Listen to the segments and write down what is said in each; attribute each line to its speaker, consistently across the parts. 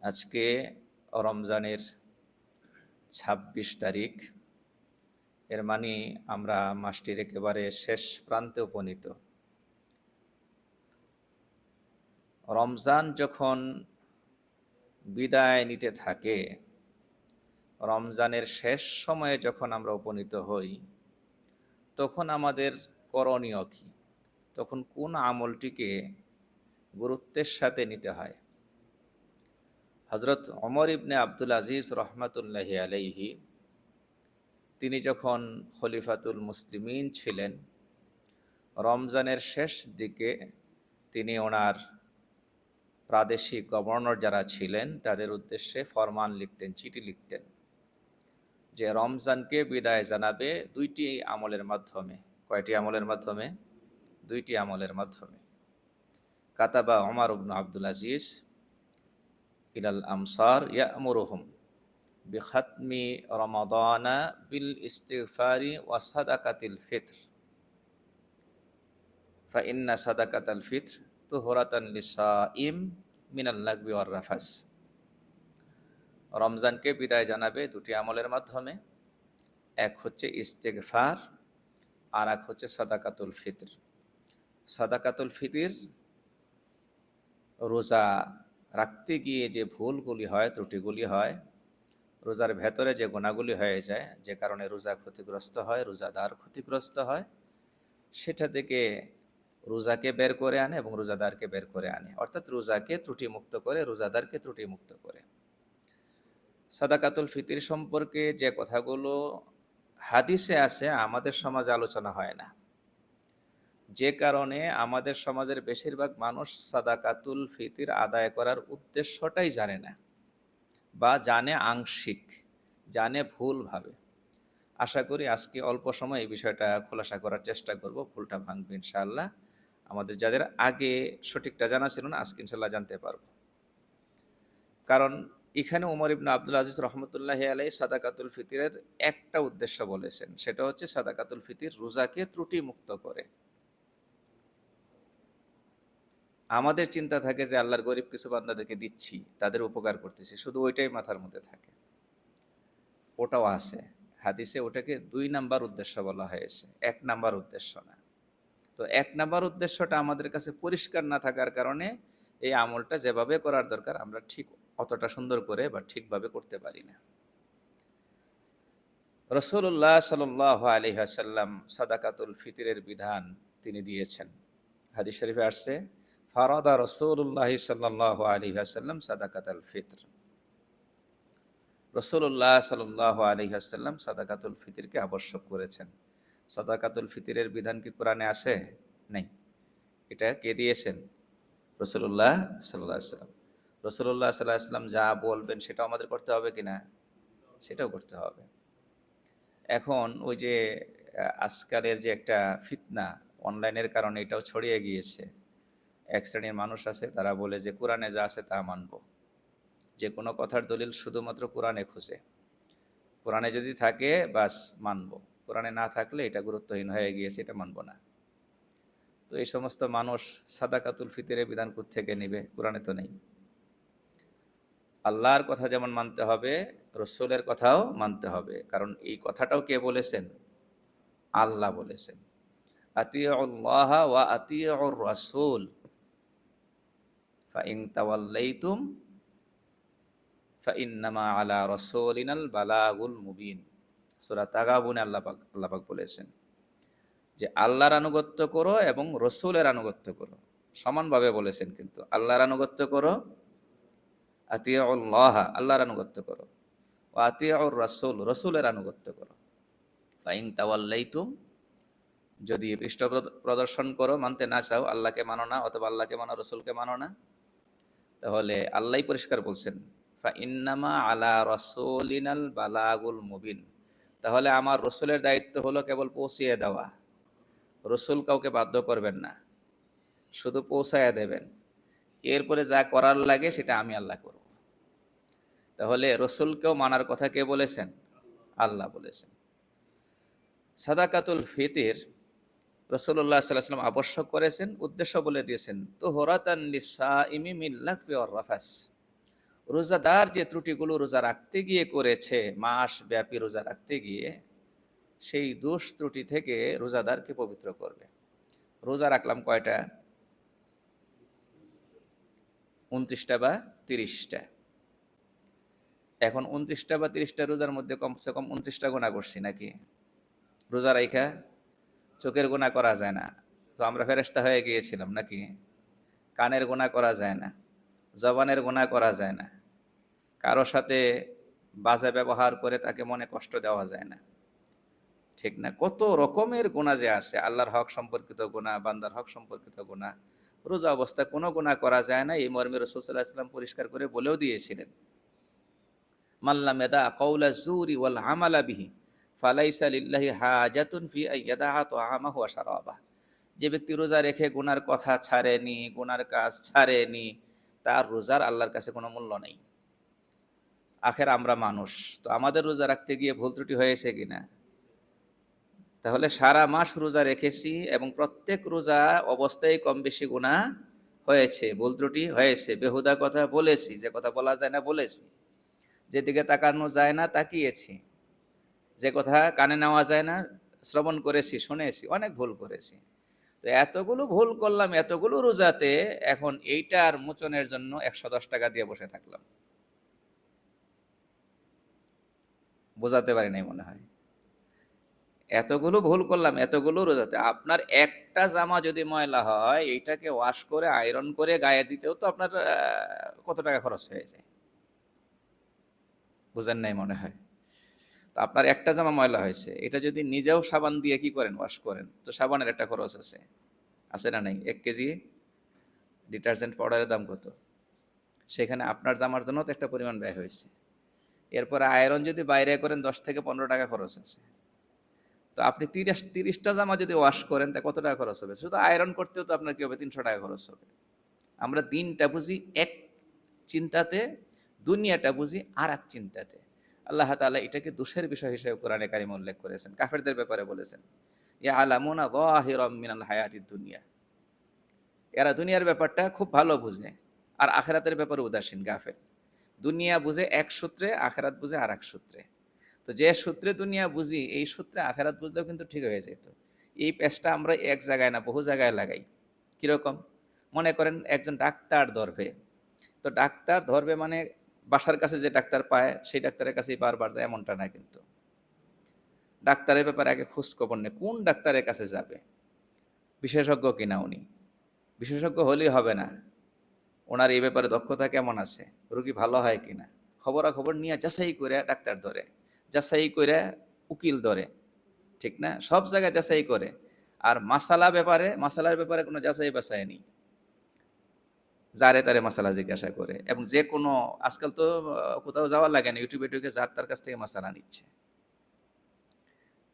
Speaker 1: আজকে রমজানের ২৬ তারিখ। এর মানে আমরা মাসটির একেবারে শেষ প্রান্তে উপনীত। রমজান যখন বিদায় নিতে থাকে, রমজানের শেষ সময়ে যখন আমরা উপনীত হই, তখন আমাদের করণীয় কি? তখন কোন আমলটিকে গুরুত্বের সাথে নিতে হয়? হযরত ওমর ইবনে আব্দুল আজিজ রহমাতুল্লাহি আলাইহি তিনি যখন খলিফাতুল মুসলিমিন ছিলেন, রমজানের শেষ দিকে তিনি ওনার প্রাদেশিক গভর্নর যারা ছিলেন তাদের উদ্দেশ্যে ফরমান লিখতেন, চিঠি লিখতেন যে রমজানকে বিদায় জানাবে দুইটি আমলের মাধ্যমে। কয়টি আমলের মাধ্যমে? দুইটি আমলের মাধ্যমে। কাতাবা ওমর ইবনে আব্দুল আজিজ ইলাল আমসার ইয়ামুরুহুম বিখাতমি রমাদানা বিল ইস্তিগফারি ওয়া সাদাকাতিল ফিত্র ফাইন্না সাদাকাতাল ফিত্র তুহরাতান লিসাইম মিনাল লাগবি ওয়ার রাফাস। রমজানকে বিদায় জানাবে দুটি আমলের মাধ্যমে, এক হচ্ছে ইস্তিগফার আর এক হচ্ছে সাদাকাতুল ফিত্র। সাদাকাতুল ফিতির রোজা রাখতে গিয়ে যে ভুলগুলি হয়, ত্রুটিগুলি হয়, রোজার ভেতরে যে গুণাগুলি হয়ে যায়, যে কারণে রোজা ক্ষতিগ্রস্ত হয়, রোজাদার ক্ষতিগ্রস্ত হয়, সেটা থেকে রোজাকে বের করে আনে এবং রোজাদারকে বের করে আনে, অর্থাৎ রোজাকে ত্রুটিমুক্ত করে, রোজাদারকে ত্রুটিমুক্ত করে। সাদাকাতুল ফিতির সম্পর্কে যে কথাগুলো হাদিসে আছে আমাদের সমাজে আলোচনা হয় না, যে কারণে আমাদের সমাজের বেশিরভাগ মানুষ সাদাকাতুল ফিতির আদায় করার উদ্দেশ্যটাই জানে না, বা জানে আংশিক, জানে ভুলভাবে। আশা করি আজকে অল্প সময় এই বিষয়টা খোলাসা করার চেষ্টা করব, ভুলটা ভাঙবে ইনশাআল্লাহ। আমাদের যাদের আগে সঠিকটা জানা ছিল না, আজকে ইনশাআল্লাহ জানতে পারবো। কারণ এখানে ওমর ইবনে আব্দুল আজিজ রহমতুল্লাহি আলাইহি সাদাকাতুল ফিতরের একটা উদ্দেশ্য বলেছেন, সেটা হচ্ছে সাদাকাতুল ফিতর রোজাকে ত্রুটি মুক্ত করে। আমাদের চিন্তা থাকে যে আল্লাহর গরিব কিছু বান্দাদেরকে দিচ্ছি, তাদের উপকার করতেছি, শুধু ওইটাই মাথার মধ্যে থাকে। ওটাও আছে হাদিসে, ওটাকে 2 নাম্বার উদ্দেশ্য বলা হয়েছে, 1 নাম্বার উদ্দেশ্য না। তো 1 নাম্বার উদ্দেশ্যটা আমাদের কাছে পরিষ্কার না থাকার কারণে এই আমলটা যেভাবে করার দরকার আমরা ঠিক অতটা সুন্দর করে বা ঠিকভাবে করতে পারি না। রাসূলুল্লাহ সাল্লাল্লাহু আলাইহি ওয়াসাল্লাম সাদাকাতুল ফিতরের বিধান তিনি দিয়েছেন। হাদিস শরীফে আসছে, ফারাদা রাসূলুল্লাহ সাল্লাল্লাহু আলাইহি ওয়াসাল্লাম সাদাকাতুল ফিতর। রাসূলুল্লাহ সাল্লাল্লাহু আলাইহি ওয়াসাল্লাম সাদাকাতুল ফিতরকে আবশ্যক করেছেন। সাদাকাতুল ফিতরের বিধান কি কোরআনে আছে? নেই। এটা কে দিয়েছেন? রাসূলুল্লাহ সাল্লাল্লাহু আলাইহি ওয়াসাল্লাম। রাসূলুল্লাহ সাল্লাল্লাহু আলাইহি ওয়াসাল্লাম যা বলবেন সেটাও আমাদের করতে হবে কিনা? সেটাও করতে হবে। এখন ওই যে আজকালের যে একটা ফিতনা, অনলাইনের কারণে এটাও ছড়িয়ে গিয়েছে। এক শ্রেণীর মানুষ আছে, তারা বলে যে কোরআনে যা আছে তা মানব। যে কোনো কথার দলিল শুধুমাত্র কোরআনে খুঁজে, কোরআনে যদি থাকে বাস মানব, কোরআনে না থাকলে এটা গুরুত্বহীন হয়ে গিয়েছে, এটা মানব না। তো এই সমস্ত মানুষ সাদাকাতুল ফিতরের বিধান থেকে নেবে? কোরআনে তো নেই। আল্লাহর কথা যেমন মানতে হবে, রসুলের কথাও মানতে হবে। কারণ এই কথাটাও কে বলেছেন? আল্লাহ বলেছেন, আতিউল্লাহ ওয়া আতিউর রাসূল ফাইন তাওয়াল্লাইতুম ফাইন্নামা আলা রাসূলিনাল বালাগুল মুবিন। সূরা তাগাবুনে আল্লাহ পাক বলেছেন যে আল্লাহর আনুগত্য করো এবং রসুলের আনুগত্য করো। সমানভাবে বলেছেন, কিন্তু আল্লাহর আনুগত্য করো, আতিউল্লাহ আল্লাহর আনুগত্য করো, ওয়া আতিউর রাসূল রসুলের আনুগত্য করো। ফাইন তাওয়াল্লাইতুম, যদি পৃষ্ঠ প্রদর্শন করো, মানতে না চাও, আল্লাহকে মানো না অথবা আল্লাহকে মানো, রসুলকে মানো না, তাহলে আল্লাহই পরিষ্কার বলছেন ফাইন্নামা আলা রাসূলিনাল বালাগুল মুবিন। তাহলে আমার রসুলের দায়িত্ব হলো কেবল পৌঁছিয়ে দেওয়া। রসুল কাউকে বাধ্য করবেন না, শুধু পৌঁছায়া দেবেন। এরপরে যা করার লাগে সেটা আমি আল্লাহ করব। তাহলে রসুলকেও মানার কথা কে বলেছেন? আল্লাহ বলেছেন। সাদাকাতুল ফিতর রাসূলুল্লাহ সাল্লাল্লাহু আলাইহি ওয়াসাল্লাম আবশ্যক করেছেন, উদ্দেশ্য বলে দিয়েছেন, তুহরাতান লিসাইমি মিন লাগবি ওয়ার রাফাস। রোজাদার যে ত্রুটিগুলো রোজা রাখতে গিয়ে করেছে, মাস ব্যাপী রোজা রাখতে গিয়ে, সেই দোষ ত্রুটি থেকে রোজাদারকে পবিত্র করবে। রোজা রাখলাম কয়টা? 29টা বা 30টা। এখন 29টা বা 30টা রোজার মধ্যে কমসে কম 29টা গোনা করছি নাকি? রোজা রাইখা চোখের গোনা করা যায় না, তো আমরা ফেরেশতা হয়ে গিয়েছিলাম নাকি? কানের গোনা করা যায় না, জবানের গোনা করা যায় না, কারো সাথে বাজে ব্যবহার করে তাকে মনে কষ্ট দেওয়া যায় না, ঠিক না? কত রকমের গুনাহ যে আছে, আল্লাহর হক সম্পর্কিত গুনাহ, বান্দার হক সম্পর্কিত গুনাহ। রোজা অবস্থায় কোনো গুনাহ করা যায় না, এই মর্মে রাসূল সাল্লাল্লাহু আলাইহি ওয়াসাল্লাম পরিষ্কার করে বলেও দিয়েছিলেন, মাল্লাম ইয়াদা কাওলা জুরি ওয়াল আমালা বিহি ফালাইসা লিল্লাহি হাজাতুন ফি আইয়াদা তাআমাহু ওয়া শারাবাহ। যে ব্যক্তি রোজা রেখে গুনার কথা ছাড়েনি, গুনার কাজ ছাড়েনি, তার রোজার আল্লাহর কাছে কোনো মূল্য নেই। আখের আমরা মানুষ, তো আমাদের রোজা রাখতে গিয়ে ভুল ত্রুটি হয়েছে কিনা? তাহলে সারা মাস রোজা রেখেছি এবং প্রত্যেক রোজা অবস্থায় কম বেশি গুনাহ হয়েছে, ভুল ত্রুটি হয়েছে, বেহুদা কথা বলেছি, যে কথা বলা যায় না বলেছি, যেদিকে তাকানো যায় না তাকিয়েছি, যে কথা কানে নেওয়া যায় না শ্রবণ করেছি, শুনেছি, অনেক ভুল করেছি। তো এতগুলো ভুল করলাম এতগুলো রোজাতে, এখন এইটার মোচনের জন্য 110 টাকা দিয়ে বসে থাকলাম। বোঝাতে পারি নাই মনে হয়। এতগুলো ভুল করলাম এতগুলো রোজাতে, আপনার একটা জামা যদি ময়লা হয়, এইটাকে ওয়াশ করে আয়রন করে গায়ে দিতেও তো আপনার কত টাকা খরচ হয়ে যায়। বুঝেন নাই মনে হয়। তো আপনার একটা জামা ময়লা হয়েছে, এটা যদি নিজেও সাবান দিয়ে কি করেন, ওয়াশ করেন, তো সাবানের একটা খরচ আছে, আছে না নাই? 1 কেজি ডিটারজেন্ট পাউডারের দাম কত? সেখানে আপনার জামার জন্য তো একটা পরিমাণ ব্যয় হয়েছে। এরপরে আয়রন যদি বাইরে করেন 10 থেকে 15 টাকা খরচ আছে। তো আপনি 30টা জামা যদি ওয়াশ করেন, তা কত টাকা খরচ হবে? শুধু আয়রন করতেও তো আপনার কি হবে, 300 টাকা খরচ হবে। আমরা দিনটা বুঝি এক চিন্তাতে, দুনিয়াটা বুঝি আর এক চিন্তাতে। আল্লাহ তাআলা এটাকে দোষের বিষয় হিসেবে কোরআনে কারিমে উল্লেখ করেছেন। কাফেরদের ব্যাপারে বলেছেন, ইয়ালামুনা যাহিরাম মিনাল হায়াতিদ দুনিয়া। এরা দুনিয়ার ব্যাপারটা খুব ভালো বুঝে, আর আখিরাতের ব্যাপারে উদাসীন কাফের। দুনিয়া বুঝে এক সূত্রে, আখিরাত বুঝে আর এক সূত্রে। তো যে সূত্রে দুনিয়া বুঝি, এই সূত্রে আখিরাত বুঝলেও কিন্তু ঠিক হয়ে যেত। এই পেশটা আমরা এক জায়গায় না বহু জায়গায় লাগাই। কিরকম? মনে করেন একজন ডাক্তার ধরবে, তো ডাক্তার ধরবে মানে বাসার কাছে যে ডাক্তার পায় সেই ডাক্তারের কাছেই বারবার যায় এমনটা না কিন্তু। ডাক্তারের ব্যাপারে আগে খোঁজ খবর নেয়, কোন ডাক্তারের কাছে যাবে, বিশেষজ্ঞ কিনা উনি। বিশেষজ্ঞ হলেই হবে না, ওনার এই ব্যাপারে দক্ষতা কেমন আছে, রোগী ভালো হয় কিনা, খবরাখবর নিয়ে যাচাই করে ডাক্তার ধরে, যাচাই করে উকিল ধরে, ঠিক না? সব জায়গায় যাচাই করে। আর মাসালার ব্যাপারে কোনো যাচাই বাছাই নেই, যারে তারে মাসালা জিজ্ঞাসা করে। এবং যে কোনো, আজকাল তো কোথাও যাওয়া লাগে না, ইউটিউবে ঢুকে যার তার কাছ থেকে মাসালা নিচ্ছে।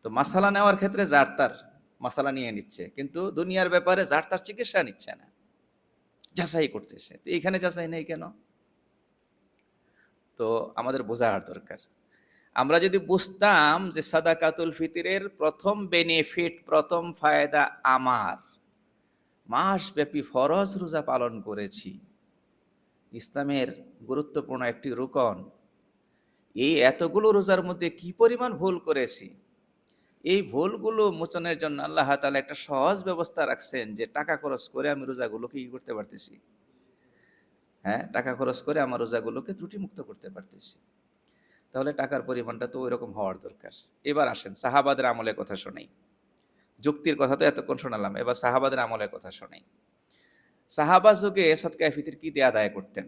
Speaker 1: তো মাসালা নেওয়ার ক্ষেত্রে যার তার মাসালা নিয়ে নিচ্ছে, কিন্তু দুনিয়ার ব্যাপারে যার তার চিকিৎসা নিচ্ছে না, যাচাই করতেছে। তো এইখানে যাচাই নেই কেন? তো আমাদের বোঝার দরকার। আমরা যদি বুঝতাম যে সাদাকাতুল ফিতরের প্রথম বেনিফিট, প্রথম ফায়দা আমার, মাসব্যাপী ফরজ রোজা পালন করেছি, ইসলামের গুরুত্বপূর্ণ একটি রুকন, এই এতগুলো রোজার মধ্যে কি পরিমাণ ভুল করেছি, এই ভুলগুলো মোচনের জন্য আল্লাহ তাআলা একটা সহজ ব্যবস্থা রাখছেন, যে টাকা খরচ করে আমি রোজাগুলোকে কি করতে পারতেছি, হ্যাঁ, টাকা খরচ করে আমার রোজাগুলোকে ত্রুটিমুক্ত করতে পারতেছি। তাহলে টাকার পরিমাণটা তো ওইরকম হওয়ার দরকার। এবার আসেন সাহাবাদের আমলের কথা শোনাই। যুক্তির কথা তো এতক্ষণ শোনালাম, এবার সাহাবাদের আমলের কথা শোনাই। সাহাবা যুগে সদকায়ে ফিতর কি দিয়ে আদায় করতেন?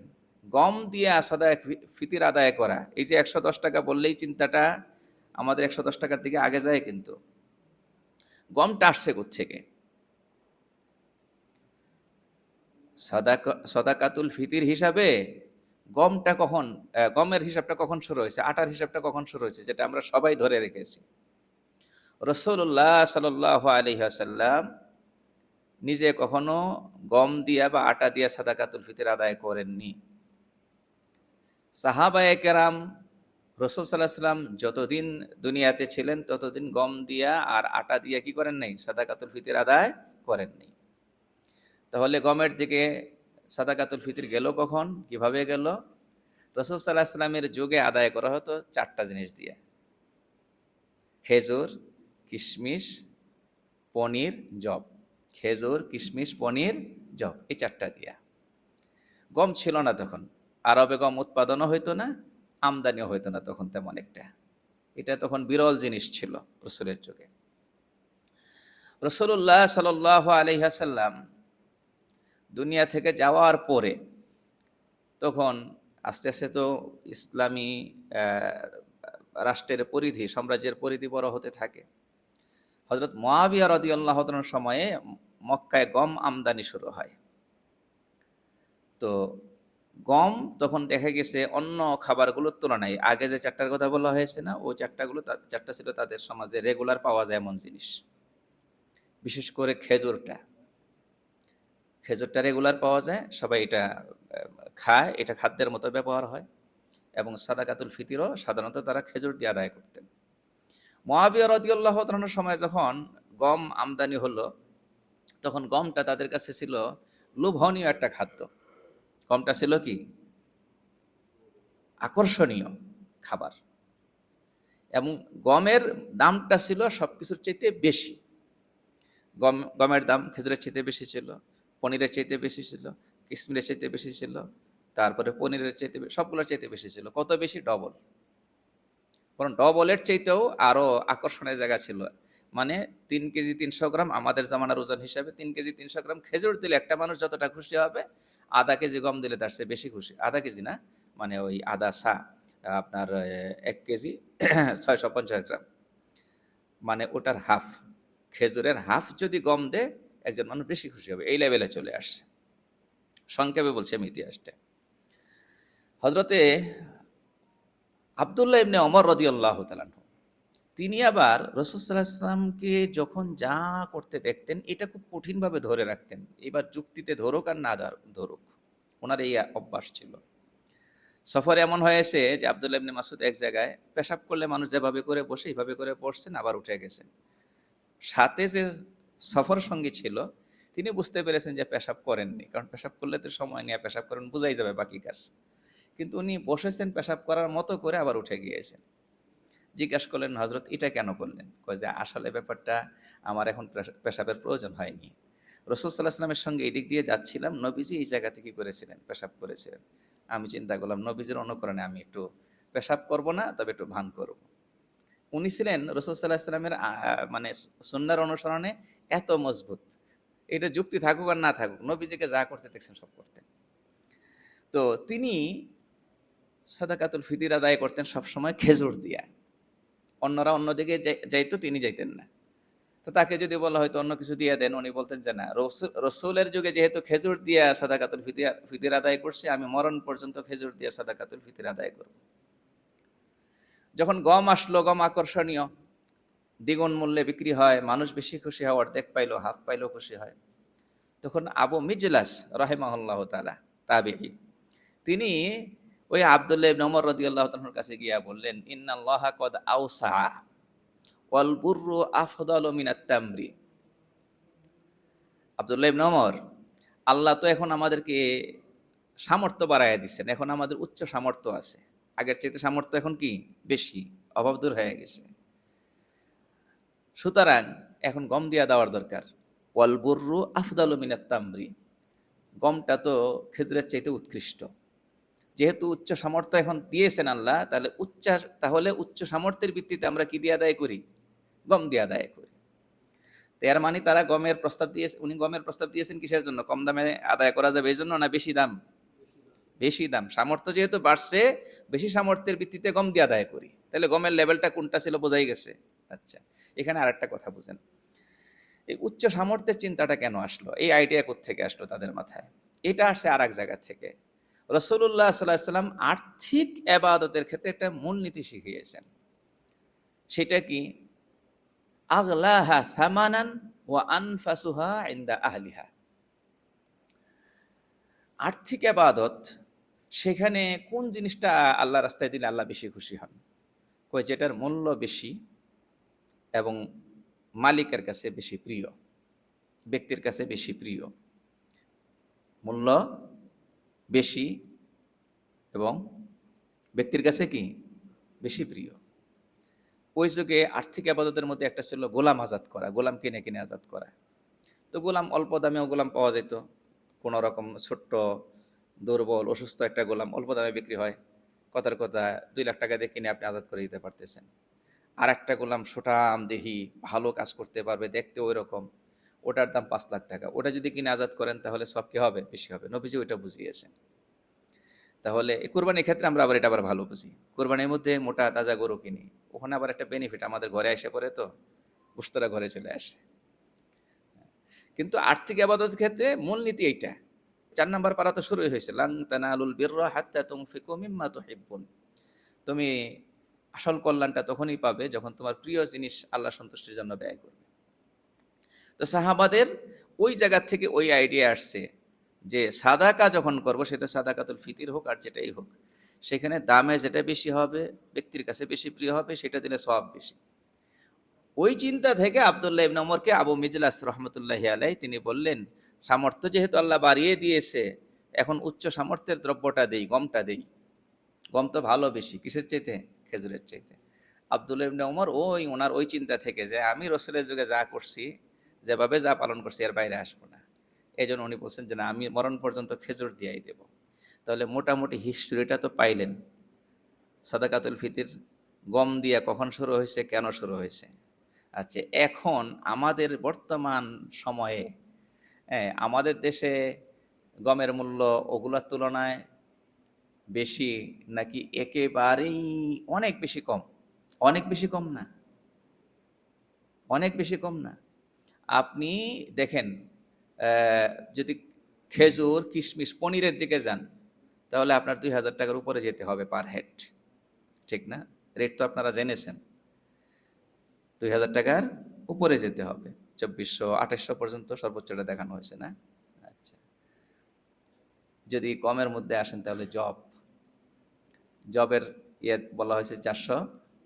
Speaker 1: গম দিয়ে সদকায়ে ফিতর আদায় করা, এই যে 110 টাকা বললেই চিন্তাটা আমাদের 110 টাকার দিকে আগে যায়, কিন্তু গমটা আসছে কোত্থেকে? সদাকাতুল ফিতির হিসাবে গমটা কখন, গমের হিসাবটা কখন শুরু হয়েছে, আটার হিসাবটা কখন শুরু হয়েছে, যেটা আমরা সবাই ধরে রেখেছি। রাসূলুল্লাহ সাল্লাল্লাহু আলাইহি ওয়াসাল্লাম নিজে কখনো গম দিয়া বা আটা দিয়া সাদাকাতুল ফিতর আদায় করেননি। সাহাবায়ে কেরাম রাসূল সাল্লাল্লাহু আলাইহি ওয়াসাল্লাম যতদিন দুনিয়াতে ছিলেন ততদিন গম দিয়া আর আটা দিয়া কি করেন নাই, সাদাকাতুল ফিতর আদায় করেননি। তাহলে গমের দিকে সাদাকাতুল ফিতর গেল কখন, কিভাবে গেল? রাসূল সাল্লাল্লাহু আলাইহি ওয়াসাল্লামের যুগে আদায় করা হতো 4টা জিনিস দিয়ে: খেজুর, কিশমিশ, পনির, জব। খেজুর, কিশমিশ, পনির, জব, এই 4টা দিয়া। গম ছিল না তখন, আরবে গম উৎপাদনও হইতো না, আমদানিও হইতো না তখন তেমন একটা। এটা তখন বিরল জিনিস ছিল রসুলের যুগে। রাসূলুল্লাহ সাল্লাল্লাহু আলাইহি ওয়াসাল্লাম দুনিয়া থেকে যাওয়ার পরে তখন আস্তে আস্তে তো ইসলামী রাষ্ট্রের পরিধি, সাম্রাজ্যের পরিধি বড় হতে থাকে। হযরত মুআবিয়া রাদিয়াল্লাহু তাআলার সময়ে মক্কায় গম আমদানি শুরু হয়। তো গম তখন দেখা গেছে অন্য খাবারগুলোর তুলনায়, আগে যে 4টার কথা বলা হয়েছে না, ওই 4টা ছিল তাদের সমাজে রেগুলার পাওয়া যায় এমন জিনিস। বিশেষ করে খেজুরটা রেগুলার পাওয়া যায়, সবাই এটা খায়, এটা খাদ্যের মতো ব্যবহার হয়। এবং সাদাকাতুল ফিতিরও সাধারণত তারা খেজুর দিয়ে আদায় করতেন। মুআবিয়া রাদিয়াল্লাহু তাআলার সময় যখন গম আমদানি হলো, তখন গমটা তাদের কাছে ছিল লোভনীয় একটা খাদ্য। গমটা ছিল কি আকর্ষণীয় খাবার, এবং গমের দামটা ছিল সবকিছুর চাইতে বেশি। গমের দাম খেজুরের চাইতে বেশি ছিল, পনিরের চাইতে বেশি ছিল, কিশমিশের চাইতে বেশি ছিল, তারপরে পনিরের চাইতে সবগুলোর চাইতে বেশি ছিল। কত বেশি? ডবল। বরং ডবলের চাইতেও আরো আকর্ষণের জায়গা ছিল। মানে 3 কেজি 300 গ্রাম আমাদের জামানার ওজন হিসাবে 3 কেজি 300 গ্রাম খেজুর দিলে একটা মানুষ যতটা খুশি হবে, আধা কেজি গম দিলে তার চেয়ে বেশি খুশি। আধা কেজি না, মানে ওই আধা সা, আপনার 1 কেজি 650 গ্রাম, মানে ওটার হাফ, খেজুরের হাফ যদি গম দেয় একজন মানুষ বেশি খুশি হবে। এই লেভেলে চলে আসছে। সংক্ষেপে বলছি আমি ইতিহাসটা। হযরতে আব্দুল্লাহ ইবনে ওমর রাদিয়াল্লাহু তাআলা, তিনি আবার রাসূল সাল্লাল্লাহু আলাইহি ওয়াসাল্লামকে যখন যা করতে দেখতেন এটা খুব কঠিনভাবে ধরে রাখতেন। এবার যুক্তিতে ধরুক আর না ধরুক, ওনার এই অভ্যাস ছিল। সফরে এমন হয়েছে যে আব্দুল্লাহ ইবনে মাসউদ এক জায়গায় পেশাব করলে মানুষ যেভাবে করে বসে এইভাবে করে বসছেন, আবার উঠে গেছেন। সাথে যে সফর সঙ্গী ছিল তিনি বুঝতে পেরেছেন যে পেশাব করেননি, কারণ পেশাব করলে তো সময় নিয়ে পেশাব করেন, বোঝাই যাবে বাকি কাজ। কিন্তু উনি বসেছেন পেশাব করার মতো করে, আবার উঠে গিয়েছেন। জিজ্ঞাসা করলেন, হযরত এটা কেন করলেন? কয় যে আসলে ব্যাপারটা আমার এখন পেশাবের প্রয়োজন হয়নি। রাসূল সাল্লাল্লাহু আলাইহি ওয়াসাল্লামের সঙ্গে এদিক দিয়ে যাচ্ছিলাম, নবীজি এই জায়গা থেকে করেছিলেন, পেশাব করেছিলেন। আমি চিন্তা করলাম নবীজির অনুকরণে আমি একটু পেশাব করব না, তবে একটু ভান করব। উনি ছিলেন রাসূল সাল্লাল্লাহু আলাইহি ওয়াসাল্লামের মানে সুন্নাহর অনুসরণে এত মজবুত, এটা যুক্তি থাকুক আর না থাকুক, নবীজিকে যা করতে দেখছেন সব করতেন। তো তিনি সাদাকাতুল ফিতির আদায় করতেন সবসময় খেজুর দিয়া। অন্যরা অন্যদিকে যাইতো, তিনি যাইতেন না। তো তাকে যদি বলা হয়তো অন্য কিছু দিয়ে দেন, উনি বলতেন যে না, রসুলের যুগে যেহেতু খেজুর দিয়া সাদাকাতুল ফিতির আদায় করছে, আমি মরণ পর্যন্ত খেজুর দিয়া সাদাকাতুল ফিতির আদায় করব। যখন গম আসলো, গম আকর্ষণীয়, দ্বিগুণ মূল্যে বিক্রি হয়, মানুষ বেশি খুশি হয়, অর্ধেক পাইলো হাফ পাইলো খুশি হয়। তখন আবু মিজলাস রাহিমাহুল্লাহ তাআলা, তাবিঈ, তিনি ওই আব্দুল্লাহ ইবনে ওমর রাদিয়াল্লাহু তাআলার কাছে গিয়া বললেন, ইন্নাল্লাহা কদ আওসা ওয়াল বুররু আফদালু মিনাত তামরি। আব্দুল্লাহ ইবনে ওমর, আল্লাহ তো এখন আমাদেরকে সামর্থ্য বাড়াইয়া দিচ্ছেন, এখন আমাদের উচ্চ সামর্থ্য আছে, আগের চাইতে সামর্থ্য এখন কি বেশি, অভাব দূর হয়ে গেছে। সুতরাং এখন গম দিয়া দেওয়ার দরকার। ওয়াল বুররু আফদালু মিনাত তামরি, গমটা তো খেজুরের চাইতে উৎকৃষ্ট। যেহেতু উচ্চ সামর্থ্য এখন দিয়েছেন আল্লাহ, তাহলে উচ্চ সামর্থ্যের ভিত্তিতে আমরা কি দিয়ে আদায় করি? গম দিয়ে আদায় করি। তো এর মানে তারা গমের প্রস্তাব দিয়েছে, উনি গমের প্রস্তাব দিয়েছেন কিসের জন্য? কম দামে আদায় করা যাবে এই জন্য, না বেশি দাম? বেশি দাম। সামর্থ্য যেহেতু বাড়ছে, বেশি সামর্থ্যের ভিত্তিতে গম দিয়ে আদায় করি। তাহলে গমের লেভেলটা কোনটা ছিল বোঝাই গেছে। আচ্ছা, এখানে আরেকটা কথা বুঝেন, এই উচ্চ সামর্থ্যের চিন্তাটা কেন আসলো, এই আইডিয়া কোত্থেকে আসলো তাদের মাথায়? এটা আসছে আর এক জায়গা থেকে। রাসূলুল্লাহ সাল্লাল্লাহু আলাইহি ওয়াসাল্লাম আর্থিক ইবাদতের ক্ষেত্রে একটা মূলনীতি শিখিয়েছেন। সেটা কি? আগলাহা থামানান ওয়া আনফাসুহা ইনদা আহলিহা। আর্থিক ইবাদত, সেখানে কোন জিনিসটা আল্লাহ রাস্তায় দিলে আল্লাহ বেশি খুশি হন? কই যেটার মূল্য বেশি এবং মালিকের কাছে বেশি প্রিয়, ব্যক্তির কাছে বেশি প্রিয়। মূল্য বেশি এবং ব্যক্তির কাছে কি বেশি প্রিয়। ওই যুগে আর্থিক আবাদতের মধ্যে একটা ছিল গোলাম আজাদ করা, গোলাম কিনে কিনে আজাদ করা। তো গোলাম অল্প দামেও গোলাম পাওয়া যেত। কোনো রকম ছোট্ট দুর্বল অসুস্থ একটা গোলাম অল্প দামে বিক্রি হয়, কথার কথা 2 লাখ টাকা দিয়ে কিনে আপনি আজাদ করে দিতে পারতেছেন। আর একটা গোলাম সুঠাম দেহি, ভালো কাজ করতে পারবে, দেখতে ওই রকম, ওটার দাম 5 লাখ টাকা। ওটা যদি কিনে আজাদ করেন তাহলে সব কি হবে, বেশি হবে। নবীজি ওইটা বুঝিয়েছেন। তাহলে এই কোরবানির ক্ষেত্রে আমরা আবার এটা আবার ভালো বুঝি। কোরবানির মধ্যে মোটা তাজা গরু কিনি, ওখানে আবার একটা বেনিফিট আমাদের ঘরে এসে পড়ে, তো গোশতরা ঘরে চলে আসে। কিন্তু আর্থিক আবাদতের ক্ষেত্রে মূলনীতি এইটা। 4 নাম্বার পারা তো শুরুই হয়েছে, লান তানালুল বিররা হাত্তা তুনফিকু মিম্মা তুহিব্বুন। তুমি আসল কল্যাণটা তখনই পাবে যখন তোমার প্রিয় জিনিস আল্লাহ সন্তুষ্টির জন্য ব্যয় করবে। তো সাহাবাদের ওই জায়গা থেকে ওই আইডিয়া আসছে যে সাদাকা যখন করব, সেটা সাদাকাতুল ফিতির হোক আর যেটাই হোক, সেখানে দামে যেটা বেশি হবে, ব্যক্তির কাছে বেশি প্রিয় হবে, সেটা দিলে সওয়াব বেশি। ওই চিন্তা থেকে আব্দুল্লাহ ইবনে ওমরকে আবু মিজলাস রহমতুল্লাহি আলাইহি তিনি বললেন, সামর্থ্য যেহেতু আল্লাহ বাড়িয়ে দিয়েছে, এখন উচ্চ সামর্থ্যের দ্রব্যটা দেই, গমটা দেই। গম তো ভালো বেশি, কিসের চাইতে? খেজুরের চাইতে। আব্দুল্লাহ ইবনে ওমর ওনার ওই চিন্তা থেকে যে আমি রসুলের যুগে যা করছি, যেভাবে যা পালন করছি, এর বাইরে আসবো না। এই জন্য উনি বলছেন যে না, আমি মরণ পর্যন্ত খেজুর দিয়াই দেব। তাহলে মোটামুটি হিস্ট্রিটা তো পাইলেন। সাদাকাতুল ফিতির গম দিয়া কখন শুরু হয়েছে, কেন শুরু হয়েছে। আচ্ছা, এখন আমাদের বর্তমান সময়ে আমাদের দেশে গমের মূল্য ওগুলোর তুলনায় বেশি, নাকি একেবারেই অনেক বেশি কম? অনেক বেশি কম না? অনেক বেশি কম না? আপনি দেখেন, যদি খেজুর, কিশমিশ, পনিরের দিকে যান, তাহলে আপনার 2,000 টাকার উপরে যেতে হবে পার হেড, ঠিক না? রেট তো আপনারা জেনেছেন, 2,000 টাকার উপরে যেতে হবে। 2,400, 2,800 পর্যন্ত সর্বোচ্চটা দেখানো হয়েছে না? আচ্ছা, যদি কমের মধ্যে আসেন তাহলে জবের বলা হয়েছে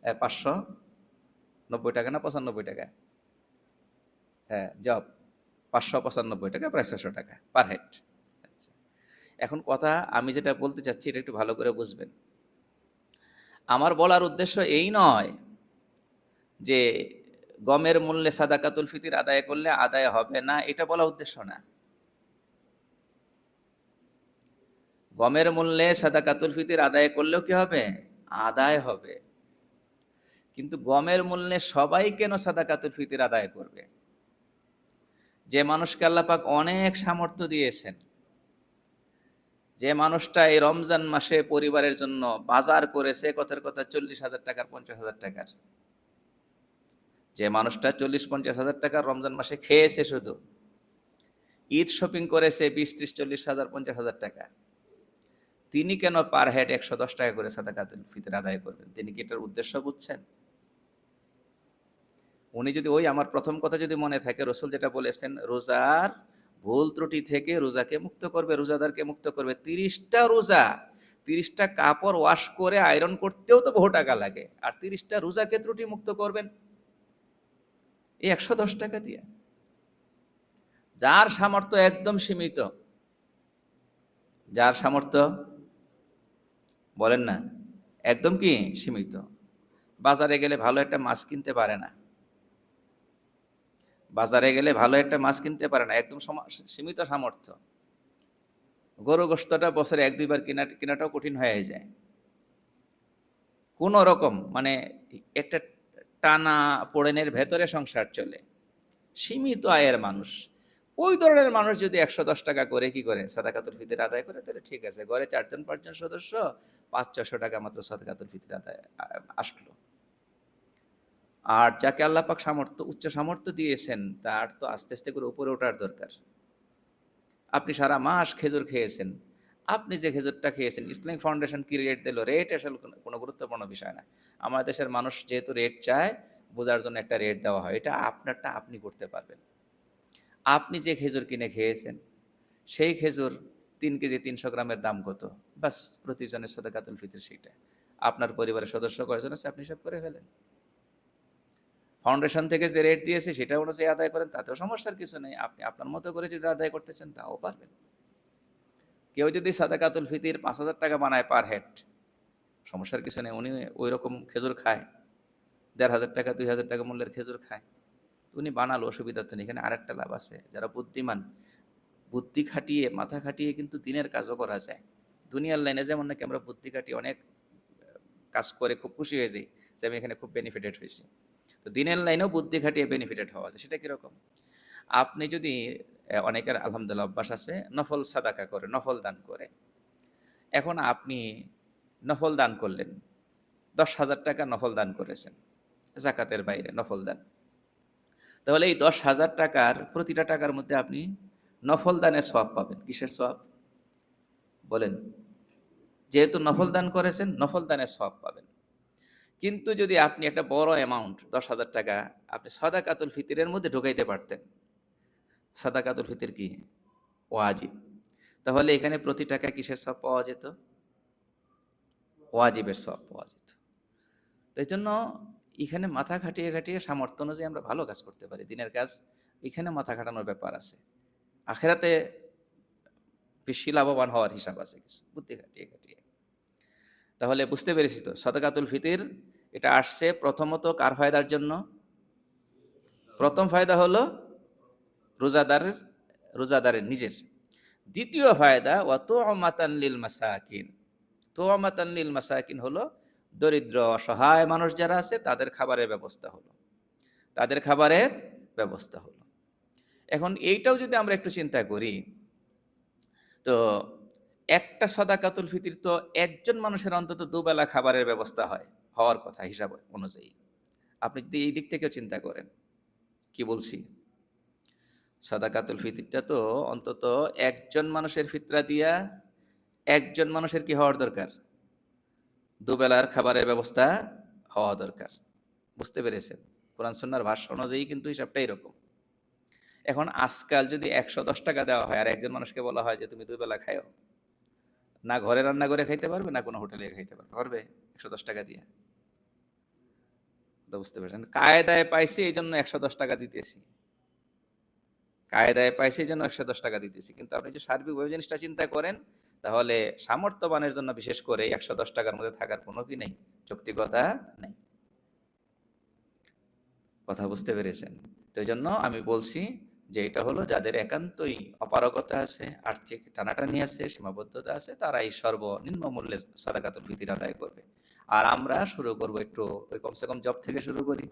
Speaker 1: 590 টাকা না 95 টাকা? হ্যাঁ, জব 595 টাকা, প্রায় 600 টাকা পার হেড। আচ্ছা, এখন কথা আমি যেটা বলতে চাচ্ছি এটা একটু ভালো করে বুঝবেন। আমার বলার উদ্দেশ্য এই নয় যে গমের মূল্যে সাদাকাতুল ফিতির আদায় করলে আদায় হবে না, এটা বলা উদ্দেশ্য না। গমের মূল্যে সাদাকাতুল ফিতির আদায় করলেও কি হবে? আদায় হবে। কিন্তু গমের মূল্যে সবাই কেন সাদাকাতুল ফিতির আদায় করবে? যে মানুষকে আল্লাহ পাক অনেক সামর্থ্য দিয়েছেন, যে মানুষটা এই রমজান মাসে পরিবারের জন্য বাজার করেছে কথার কথা 40,000 টাকার, 50,000 টাকার, যে মানুষটা 40-50,000 টাকার রমজান মাসে খেয়েছে, শুধু ঈদ শপিং করেছে 20-30-40,000, 50,000 টাকা, তিনি কেন পার হেড 110 টাকা করে সাদাকাতুল ফিতর আদায় করবেন? তিনি কি এটার উদ্দেশ্য বুঝছেন? উনি যদি ওই আমার প্রথম কথা যদি মনে থাকে, রসুল যেটা বলেছেন, রোজার ভুল ত্রুটি থেকে রোজাকে মুক্ত করবে, রোজাদারকে মুক্ত করবে। 30টা রোজা, 30টা কাপড় ওয়াশ করে আয়রন করতেও তো বহু টাকা লাগে, আর 30টা রোজাকে ত্রুটি মুক্ত করবেন এই 110 টাকা দিয়ে? যার সামর্থ্য একদম সীমিত, যার সামর্থ্য বলেন না একদম কি সীমিত, বাজারে গেলে ভালো একটা মাছ কিনতে পারে না, বাজারে গেলে ভালো একটা মাছ কিনতে পারে না, একদম সীমিত সামর্থ্য। গরু গোশতটা বছরে 1-2 বার কেনাটাও কঠিন হয়ে যায়। কোন রকম মানে একটা টানা পোড়েনের ভেতরে সংসার চলে, সীমিত আয়ের মানুষ, ওই ধরনের মানুষ যদি 110 টাকা করে কি করে সাদাকাতুল ফিতর আদায় করে, তাহলে ঠিক আছে, ঘরে 4-5 জন সদস্য, 500-600 টাকা মাত্র সাদাকাতুল ফিতর আদায় আসলো। আর যাকে আল্লাহ পাক সামর্থ্য, উচ্চ সামর্থ্য দিয়েছেন, তার তো আস্তে আস্তে করে উপরে ওঠার দরকার। আপনি সারা মাস খেজুর খেয়েছেন, আপনি যে খেজুরটা খেয়েছেন, ইসলামিক ফাউন্ডেশন কি রেট দিল, রেট আসলে কোনো গুরুত্বপূর্ণ বিষয় না। আমাদের দেশের মানুষ যেহেতু রেট চায়, বোঝার জন্য একটা রেট দেওয়া হয়, এটা আপনারটা আপনি করতে পারবেন। আপনি যে খেজুর কিনে খেয়েছেন, সেই খেজুর 3 কেজি 300 গ্রামের দাম কত, বাস প্রতিজনের সাদাকাতুল ফিতর সেইটা। আপনার পরিবারের সদস্য কয়জন আছে আপনি হিসাব করে ফেলেন। ফাউন্ডেশন থেকে যে রেট দিয়েছে সেটা অনুযায়ী আদায় করেন, তাতেও সমস্যার কিছু নেই। আপনি আপনার মতো করে যদি আদায় করতে চান তাও পারবেন। কেউ যদি সাদাকাতুল ফিতির 5,000 টাকা বানায় পার হেড, সমস্যার কিছু নেই, উনি ওই রকম খেজুর খায়, ১,৫০০ টাকা ২,০০০ টাকা মূল্যের খেজুর খায়, তো উনি বানালো, অসুবিধা তো নেই। এখানে আরেকটা লাভ আছে, যারা বুদ্ধিমান, বুদ্ধি খাটিয়ে মাথা খাটিয়ে কিন্তু দিনের কাজও করা যায়। দুনিয়ার লাইনে যেমন নাকি আমরা বুদ্ধি খাটিয়ে অনেক কাজ করে খুব খুশি হয়ে যাই যে আমি এখানে খুব বেনিফিটেড হয়েছি, তো দিনের লাইনেও বুদ্ধি খাটিয়ে বেনিফিটেড হওয়া যায়। সেটা কীরকম? আপনি যদি অনেকের আলহামদুলিল্লাহ অভ্যাস আছে নফল সাদাকা করে, নফল দান করে। এখন আপনি নফল দান করলেন, ১০,০০০ টাকা নফল দান করেছেন, জাকাতের বাইরে নফল দান। তাহলে এই ১০,০০০ টাকার প্রতিটা টাকার মধ্যে আপনি নফল দানের সওয়াব পাবেন। কিসের সওয়াব বলেন? যেহেতু নফল দান করেছেন, নফল দানের সওয়াব পাবেন। কিন্তু যদি আপনি একটা বড় অ্যামাউন্ট ১০,০০০ টাকা আপনি সাদাকাতুল ফিতরের মধ্যে ঢুকাইতে পারতেন। সাদাকাতুল ফিতর কি? ওয়াজিব। তাহলে এখানে প্রতি টাকা কিসের সওয়াব পাওয়া যেত? ওয়াজিবের সওয়াব পাওয়া যেত। তো এই জন্য এখানে মাথা খাটিয়ে খাটিয়ে সামর্থ্য অনুযায়ী আমরা ভালো কাজ করতে পারি, দিনের কাজ। এখানে মাথা খাটানোর ব্যাপার আছে, আখেরাতে বেশি লাভবান হওয়ার হিসাব আছে কিছু, বুদ্ধি খাটিয়ে খাটিয়ে। তাহলে বুঝতে পেরেছি তো, সাদাকাতুল ফিতর এটা আসছে প্রথমত কার ফায়দার জন্য? প্রথম ফায়দা হলো রোজাদারের, রোজাদারের নিজের। দ্বিতীয় ফায়দা ওয়া তু'মাতান লিল মাসাকিন। তু'মাতান লিল মাসাকিন হলো দরিদ্র অসহায় মানুষ যারা আছে তাদের খাবারের ব্যবস্থা হলো, তাদের খাবারের ব্যবস্থা হলো। এখন এইটাও যদি আমরা একটু চিন্তা করি, তো একটা সাদাকাতুল ফিতর তো একজন মানুষের অন্তত দুবেলা খাবারের ব্যবস্থা হওয়ার কথা হিসাব অনুযায়ী। আপনি যদি এই দিক থেকেও চিন্তা করেন, কি বলছি, সাদাকাতুল ফিতরটা তো অন্তত একজন মানুষের ফিতরা দিয়া একজন মানুষের কি হওয়ার দরকার? দুবেলার খাবারের ব্যবস্থা হওয়া দরকার। বুঝতে পেরেছেন? কোরআন সুন্নাহর ভাষ্য অনুযায়ী কিন্তু হিসাবটা এরকম। এখন আজকাল যদি ১১০ টাকা দেওয়া হয় আর একজন মানুষকে বলা হয় যে তুমি দুবেলা খাও, না ঘরে রান্না করে খাইতে পারবে, না কোনো হোটেলে খাইতে পারবে ১১০ টাকা দিয়ে? তো বুঝতে পেরেছেন, কায়দায় পাইছি এই জন্য ১১০ টাকা দিতেছি, কায়দায় পাইছি এই জন্য ১১০ টাকা দিতেছি। কিন্তু আপনি যদি সার্বিকভাবে জিনিসটা চিন্তা করেন, তাহলে সামর্থ্যবানের জন্য বিশেষ করে ১১০ টাকার মধ্যে থাকার কোনো কি নেই, যৌক্তিকতা নেই। কথা বুঝতে পেরেছেন? তো এই জন্য আমি বলছি যে এটা হলো যাদের একান্তই অপারগতা আছে, আর্থিক টানাটানি আছে, সীমাবদ্ধতা আছে, তারা এই সর্বনিম্ন মূল্যে সাদাকাতুল ফিতর আদায় করবে। আর আমরা শুরু করব একটু ওই কমসে কম জব থেকে শুরু করি,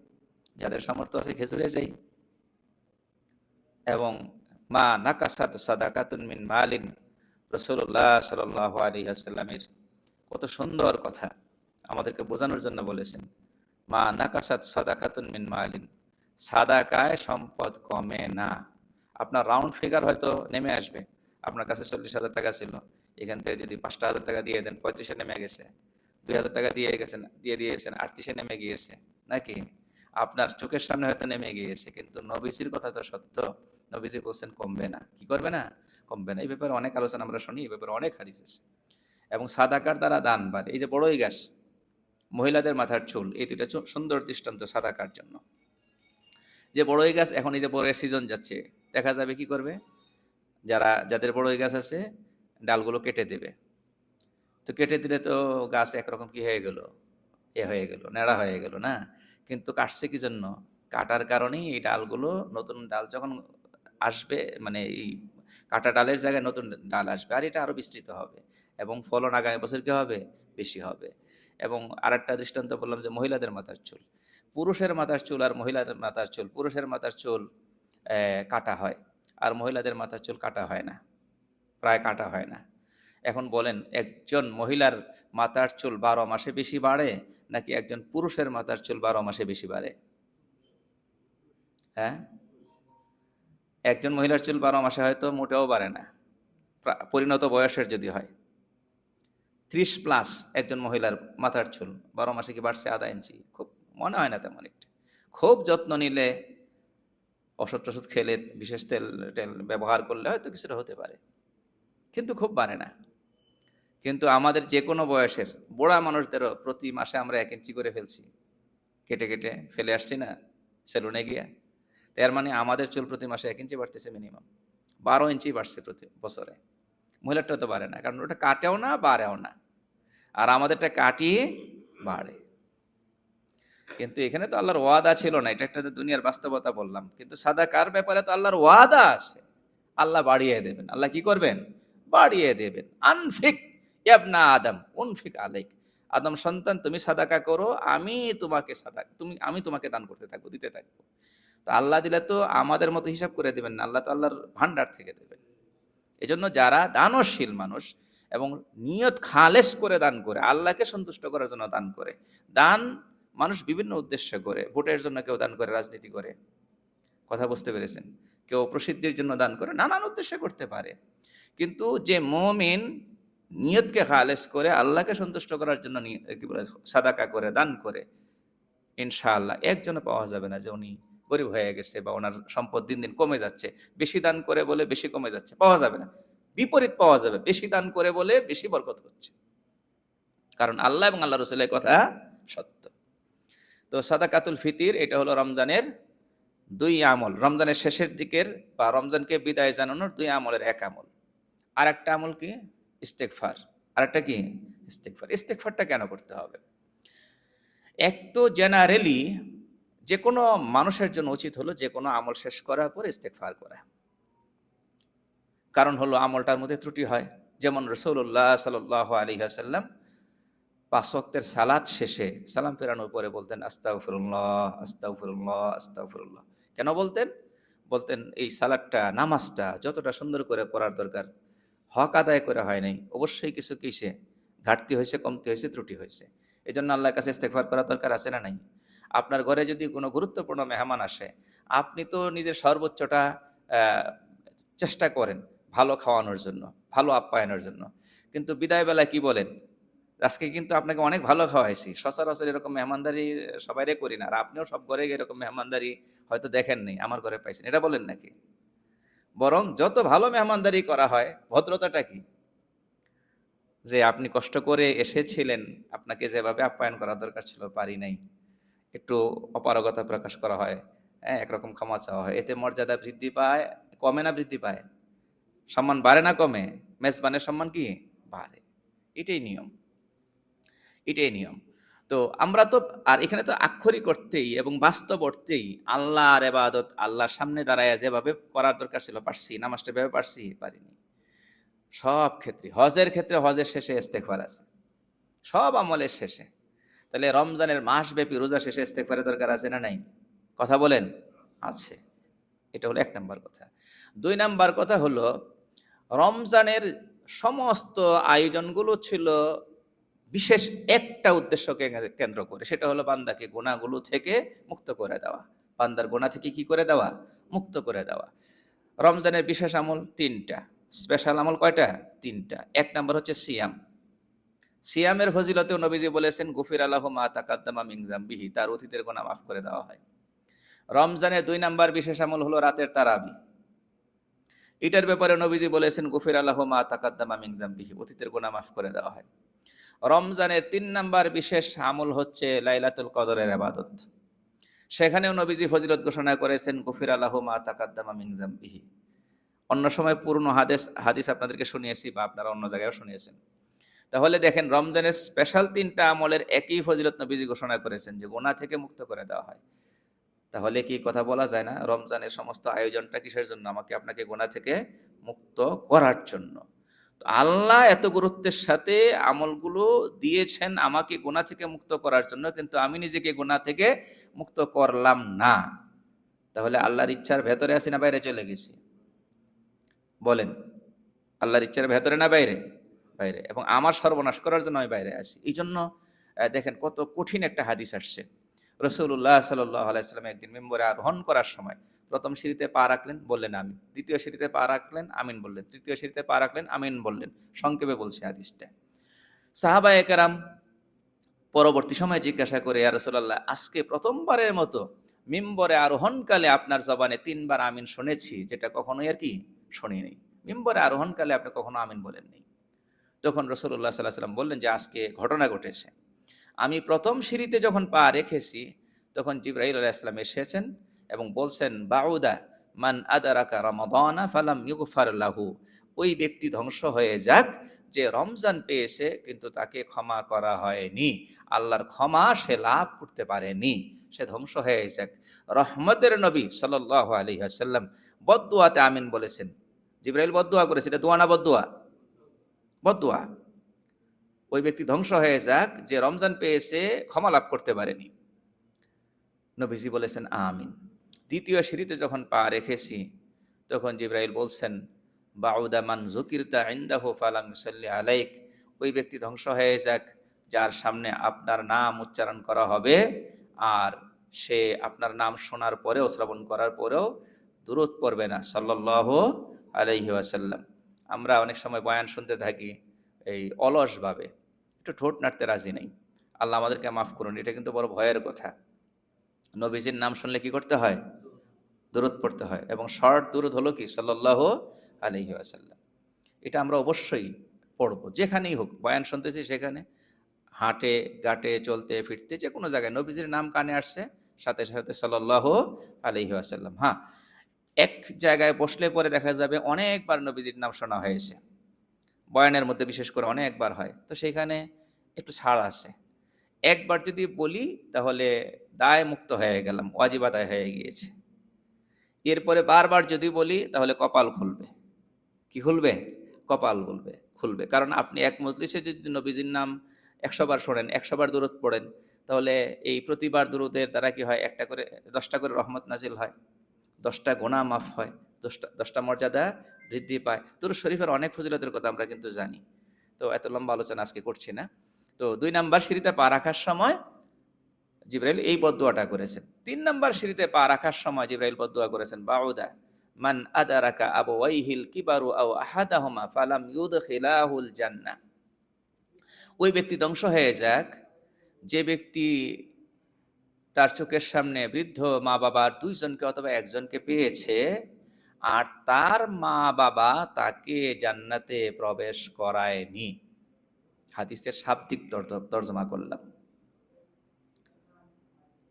Speaker 1: যাদের সামর্থ্য আছে খেজুরে যাই। এবং মা নাকাসাত সাদাকাতুন মিন মালিন, রাসূলুল্লাহ সাল্লাল্লাহু আলাইহি ওয়াসাল্লামের কত সুন্দর কথা আমাদেরকে বোঝানোর জন্য বলেছেন। মা নাকাসাত সাদাকাতুন মিন মালিন, সাদাকায় সম্পদ কমে না। আপনার রাউন্ড ফিগার হয়তো নেমে আসবে, আপনার কাছে ৪০,০০০ টাকা ছিল, এখান থেকে যদি ৫,০০০ টাকা দিয়ে দেন ৩৫-এ নেমে গেছে, ২,০০০ টাকা দিয়ে দিয়েছেন ৩৮-এ নেমে গিয়েছে, নাকি আপনার চোখের সামনে হয়তো নেমে গিয়েছে, কিন্তু নবীজির কথা তো সত্য। নবীজি বলছেন কমবে না। কি করবে না? কমবে না। এই ব্যাপারে অনেক আলোচনা আমরা শুনি, এই ব্যাপারে অনেক হাদিস আছে। এবং সাদাকার দ্বারা দান বাড়ে। এই যে বড়ই গাছ, মহিলাদের মাথার চুল, এই দুইটা সুন্দর দৃষ্টান্ত সাদাকার জন্য। যে বড়ই গাছ, এখন এই যে বড়ের সিজন যাচ্ছে, দেখা যাবে কি করবে, যাদের বড়ই গাছ আছে ডালগুলো কেটে দেবে। তো কেটে দিলে তো গাছ একরকম কি হয়ে গেল, হয়ে গেল, ন্যাড়া হয়ে গেল না? কিন্তু কাটছে কি জন্য? কাটার কারণেই এই ডালগুলো, নতুন ডাল যখন আসবে, মানে এই কাটা ডালের জায়গায় নতুন ডাল আসবে, আর এটা আরো বিস্তৃত হবে এবং ফলন আগামী বছর কি হবে, বেশি হবে। এবং আরেকটা দৃষ্টান্ত বললাম যে মহিলাদের মাথার চুল, পুরুষের মাথার চুল আর মহিলার মাথার চুল, পুরুষের মাথার চুল কাটা হয় আর মহিলাদের মাথার চুল কাটা হয় না, প্রায় কাটা হয় না। এখন বলেন, একজন মহিলার মাথার চুল ১২ মাসে বেশি বাড়ে নাকি একজন পুরুষের মাথার চুল ১২ মাসে বেশি বাড়ে? হ্যাঁ, একজন মহিলার চুল ১২ মাসে হয়তো মোটেও বাড়ে না, পরিণত বয়সের যদি হয়। ৩০+ একজন মহিলার মাথার চুল ১২ মাসে কি বাড়ছে আধা ইঞ্চি? খুব মনে হয় না তেমন একটা। খুব যত্ন নিলে, ওষুধ টষুধ খেলে, বিশেষ তেল টেল ব্যবহার করলে হয়তো কিছুটা হতে পারে, কিন্তু খুব বাড়ে না। কিন্তু আমাদের যে কোনো বয়সের বুড়া মানুষদেরও প্রতি মাসে আমরা ১ ইঞ্চি করে ফেলছি, কেটে কেটে ফেলে আসছি না সেলুনে গিয়া। তার মানে আমাদের চুল প্রতি মাসে ১ ইঞ্চি বাড়তেছে, মিনিমাম ১২ ইঞ্চি বাড়ছে প্রতি বছরে। মহিলারটা তো বাড়ে না, কারণ ওটা কাটেও না, বাড়েও না। আর আমাদেরটা কাটিয়ে বাড়ে। কিন্তু এখানে তো আল্লাহর ওয়াদা ছিল না, এটা একটা দুনিয়ার বাস্তবতা বললাম। কিন্তু সাদাকার ব্যাপারে তো আল্লাহর ওয়াদা আছে, আল্লাহ বাড়িয়ে দেবেন। আল্লাহ কি করবেন? বাড়িয়ে দেবেন। আনফিক ইয়াবনা আদম উনফিক আলাইক, আদম সন্তান তুমি সাদাকা করো, আমি তোমাকে দান করতে থাকবো, দিতে থাকবো। তো আল্লাহ দিলে তো আমাদের মতো হিসাব করে দেবেন না, আল্লাহ তো আল্লাহর ভান্ডার থেকে দেবেন। এজন্য যারা দানশীল মানুষ এবং নিয়ত খালেস করে দান করে, আল্লাহকে সন্তুষ্ট করার জন্য দান করে, দান মানুষ বিভিন্ন উদ্দেশ্যে করে, ভোটের জন্য কেউ দান করে, রাজনীতি করে, কথা বুঝতে পেরেছেন, কেউ প্রসিদ্ধির জন্য দান করে, নানান উদ্দেশ্যে করতে পারে। কিন্তু যে মুমিন নিয়তকে খালেস করে আল্লাহকে সন্তুষ্ট করার জন্য কি বলে সাদাকা করে, দান করে, ইনশাআল্লাহ একজনও পাওয়া যাবে না যে উনি গরিব হয়ে গেছে বা ওনার সম্পদ দিন দিন কমে যাচ্ছে, বেশি দান করে বলে বেশি কমে যাচ্ছে, পাওয়া যাবে না। বিপরীত পাওয়া যাবে, বেশি দান করে বলে বেশি বরকত হচ্ছে, কারণ আল্লাহ এবং আল্লাহ রসুলের কথা সত্য। তো সাদাকাতুল ফিতির এটা হলো রমজানের দুই আমল, রমজানের শেষের দিকের বা রমজানকে বিদায় জানানোর দুই আমলের এক আমল। আর একটা আমল কি? ইস্তেগফার। আর একটা কি? ইস্তেগফার। ইস্তেগফারটা কেন করতে হবে? এক তো জেনারেলি যে কোনো মানুষের জন্য উচিত হলো যে কোনো আমল শেষ করার পর ইস্তেগফার করা। কারণ হলো আমলটার মধ্যে ত্রুটি হয়। যেমন রাসূলুল্লাহ সাল্লাল্লাহু আলাইহি ওয়াসাল্লাম ৫ ওয়াক্তের সালাত শেষে সালাম ফেরানোর পরে বলতেন আস্তাগফিরুল্লাহ, আস্তাগফিরুল্লাহ, আস্তাগফিরুল্লাহ। কেন বলতেন? বলতেন এই সালাতটা, নামাজটা যতটা সুন্দর করে পড়ার দরকার, হক আদায় করে হয় নাই। অবশ্যই কিছু কিসে ঘাটতি হয়েছে, কমতি হয়েছে, ত্রুটি হয়েছে। এজন্য আল্লাহর কাছে ইস্তেগফার করা দরকার আছে না নাই? আপনার ঘরে যদি কোনো গুরুত্বপূর্ণ মেহমান আসে, আপনি তো নিজের সর্বোচ্চটা আ চেষ্টা করেন ভালো খাওয়ানোর জন্য, ভালো আপ্যায়নের জন্য। কিন্তু বিদায় বেলায় কি বলেন? আজকে কিন্তু আপনাকে অনেক ভালো খাওয়াইছি। সচরাচর এরকম মেহমানদারি সবাইরে করি না। আর আপনিও সব ঘরে এরকম মেহমানদারি হয়তো দেখেন নাই, আমার ঘরে পাইছেন। এটা বলেন নাকি? বরং যত ভালো মেহমানদারি করা হয়, ভদ্রতাটা কি? যে আপনি কষ্ট করে এসেছিলেন, আপনাকে যেভাবে আপ্যায়ন করা দরকার ছিল পারি নাই। একটু অপারগতা প্রকাশ করা হয়, হ্যাঁ? একরকম ক্ষমা চাওয়া হয়। এতে মর্যাদা বৃদ্ধি পায়, কমে না বৃদ্ধি পায়? সম্মান বাড়ে না কমে? মেজবানের সম্মান কি? বাড়ে। এটাই নিয়ম, এটাই নিয়ম। তো আমরা তো আর এখানে তো আক্ষরিক অর্থেই এবং বাস্তব অর্থেই আল্লাহর ইবাদত আল্লাহর সামনে দাঁড়ায় যেভাবে করার দরকার ছিল পারছি, নামাজটা এভাবে পারছি? পারিনি। সব ক্ষেত্রে, হজের ক্ষেত্রে হজের শেষে ইস্তেগফার আছে, সব আমলের শেষে। তাহলে রমজানের মাসব্যাপী রোজা শেষে ইস্তেগফারের দরকার আছে না নাই? কথা বলেন। আছে। এটা হলো ১ নাম্বার কথা। ২ নাম্বার কথা হলো রমজানের সমস্ত আয়োজনগুলো ছিল বিশেষ একটা উদ্দেশ্যকে কেন্দ্র করে, সেটা হলো বান্দাকে গুনাহগুলো থেকে মুক্ত করে দেওয়া। বান্দার গুনাহ থেকে কি করে দেওয়া? মুক্ত করে দেওয়া। রমজানের বিশেষ আমল ৩টা, স্পেশাল আমল কয়টা? ৩টা। ১ নাম্বার হচ্ছে সিয়াম। সিয়ামের ফজিলতেও নবীজি বলেছেন গুফিরা লাহু মা তাকাদ্দামা মিন যামবিহি, তার অতীতের গুনাহ মাফ করে দেওয়া হয়। রমজানের ২ নাম্বার বিশেষ আমল হলো রাতের তারাবি। এটার ব্যাপারে নবীজি বলেছেন গুফিরা লাহু মা তাকাদ্দামা মিন যামবিহি, অতীতের গুনাহ মাফ করে দেওয়া হয়। রমজানের ৩ নাম্বার বিশেষ আমল হচ্ছে লাইলাতুল কদরের ইবাদত। সেখানেও নবীজি ফজিলত ঘোষণা করেছেন গুফিরা লাহু মা তাকাদ্দামা মিন যামবিহি। অন্য সময় পুরনো হাদিস আপনাদেরকে শুনিয়েছি বা আপনারা অন্য জায়গায়ও শুনিয়েছেন। তাহলে দেখেন রমজানের স্পেশাল ৩টা আমলের একই ফজিলত নবীজি ঘোষণা করেছেন যে গুনাহ থেকে মুক্ত করে দেওয়া হয়। তাহলে কি কথা বলা যায় না রমজানের সমস্ত আয়োজনটা কিসের জন্য? আমাকে আপনাকে গুনাহ থেকে মুক্ত করার জন্য। তো আল্লাহ এত গুরুত্বের সাথে আমলগুলো দিয়েছেন আমাকে গুনাহ থেকে মুক্ত করার জন্য, কিন্তু আমি নিজেকে গুনাহ থেকে মুক্ত করলাম না। তাহলে আল্লাহর ইচ্ছার ভেতরে আছি না বাইরে চলে গেছি? বলেন, আল্লাহর ইচ্ছার ভেতরে না বাইরে? বাইরে। এবং আমার সর্বনাশ করার জন্য আমি বাইরে আছি। এই জন্য দেখেন কত কঠিন একটা হাদিস আসছে। রাসূলুল্লাহ সাল্লাল্লাহু আলাইহি ওয়াসাল্লাম একদিন মিম্বরে আরোহণ করার সময় প্রথম সিঁড়িতে পা রাখলেন, বললেন আমিন। দ্বিতীয় সিঁড়িতে পা রাখলেন, আমিন বললেন। তৃতীয় সিঁড়িতে পা রাখলেন, আমিন বললেন। সংক্ষেপে বলছি হাদিসটা। সাহাবায়ে কেরাম পরবর্তী সময়ে জিজ্ঞাসা করে, ইয়া রাসূলুল্লাহ, আজকে প্রথমবারের মতো মিম্বরে আরোহণকালে আপনার জবানে ৩ বার আমিন শুনেছি, যেটা কখনোই আর কি শুনিনি। মিম্বরে আরোহণকালে আপনি কখনো আমিন বলেননি। তখন রাসূলুল্লাহ সাল্লাল্লাহু আলাইহি ওয়াসাল্লাম বললেন যে আজকে ঘটনা ঘটেছে। আমি প্রথম সিঁড়িতে যখন পা রেখেছি তখন জিবরাইল আলাইহিস সালাম এসেছেন এবং বলছেন বাউদা মান আদারাকা রমাদানা ফালাম ইউগফার লাহু, ওই ব্যক্তি ধ্বংস হয়ে যাক যে রমজান পেয়েছে কিন্তু তাকে ক্ষমা করা হয়নি, আল্লাহর ক্ষমা সে লাভ করতে পারেনি, সে ধ্বংস হয়ে যাক। রহমতের নবী সাল্লাল্লাহু আলাইহি ওয়াসাল্লাম বদদুয়াতে আমিন বলেছেন। জিবরাইল বদদুয়া করেছে, এটা দোয়া না বদদুয়া? বদদুয়া। ওই ব্যক্তি ধ্বংস হয়ে যাক যে রমজান পেয়েছে ক্ষমা লাভ করতে পারেনি। নবীজি বলেছেন আমিন। দ্বিতীয় সিঁড়িতে যখন পা রেখেছি তখন জিবরাইল বলছেন বাউদা মান যুকিরতা ইনদাহু ফালাম ইউসাল্লি আলাইক, ওই ব্যক্তি ধ্বংস হয়ে যাক যার সামনে আপনার নাম উচ্চারণ করা হবে আর সে আপনার নাম শোনার পরেও, শ্রবণ করার পরেও দুরূদ পড়বে না সাল্লাল্লাহু আলাইহি ওয়াসাল্লাম। আমরা অনেক সময় বয়ান শুনতে থাকি এই অলসভাবে, একটু ঠোঁট নাড়তে রাজি নেই। আল্লাহ আমাদেরকে মাফ করুন, এটা কিন্তু বড় ভয়ের কথা। নবীজির নাম শুনলে কি করতে হয়? দুরূদ পড়তে হয়, এবং শর্ট দুরূদ হলো কি সাল্লাল্লাহু আলাইহি ওয়াসাল্লাম। এটা আমরা অবশ্যই পড়ব, যেখানেই হোক, বয়ান শুনতেছি সেখানে, হাঁটে ঘাটে চলতে ফিরতে যে কোনো জায়গায় নবীজির নাম কানে আসছে সাথে সাথে সাল্লাল্লাহু আলাইহি ওয়াসাল্লাম। হ্যাঁ, এক জায়গায় বসলে পরে দেখা যাবে অনেকবার নবীজির নাম শোনা হয়েছে, বয়ানের মধ্যে বিশেষ করে অনেকবার হয়, তো সেখানে একটু ছাড় আছে। একবার যদি বলি তাহলে দায় মুক্ত হয়ে গেলাম, ওয়াজিব আদায় হয়ে গিয়েছে। এরপরে বারবার যদি বলি তাহলে কপাল খুলবে। কি খুলবে? কপাল খুলবে। কারণ আপনি এক মজলিসে যদি নবীজির নাম ১০০ বার শোনেন, ১০০ বার দুরূদ পড়েন, তাহলে এই প্রতিবার দুরূদের দ্বারা কি হয়? একটা করে ১০টা করে রহমত নাজিল হয়, ১০টা গুনাহ মাফ হয়, ১০টা মর্যাদা বৃদ্ধি পায়। দুরূদ শরীফের অনেক ফজিলতের কথা আমরা কিন্তু জানি। তো এত লম্বা আলোচনা আজকে করছি না। তো ২ নাম্বার সিঁড়িতে পা রাখার সময় জিবরাইল এই বদদুয়াটা করেছেন। ৩ নাম্বার সিঁড়িতে পা রাখার সময় জিবরাইল বদদুয়া করেছেন বাউদা মান আদারাকা আবওয়াইহিল কিবারু আও আহাদাহুমা ফালাম ইউদখিলাহুল জান্নাহ। ওই ব্যক্তি ধ্বংস হয়ে যাক যে ব্যক্তি তার চোখের সামনে বৃদ্ধ মা বাবার ২ জনকে অথবা একজনকে পেয়েছে আর তার মা বাবা তাকে জান্নাতে প্রবেশ করায়নি। হাদিসের শাব্দিক তর্জমা করলাম।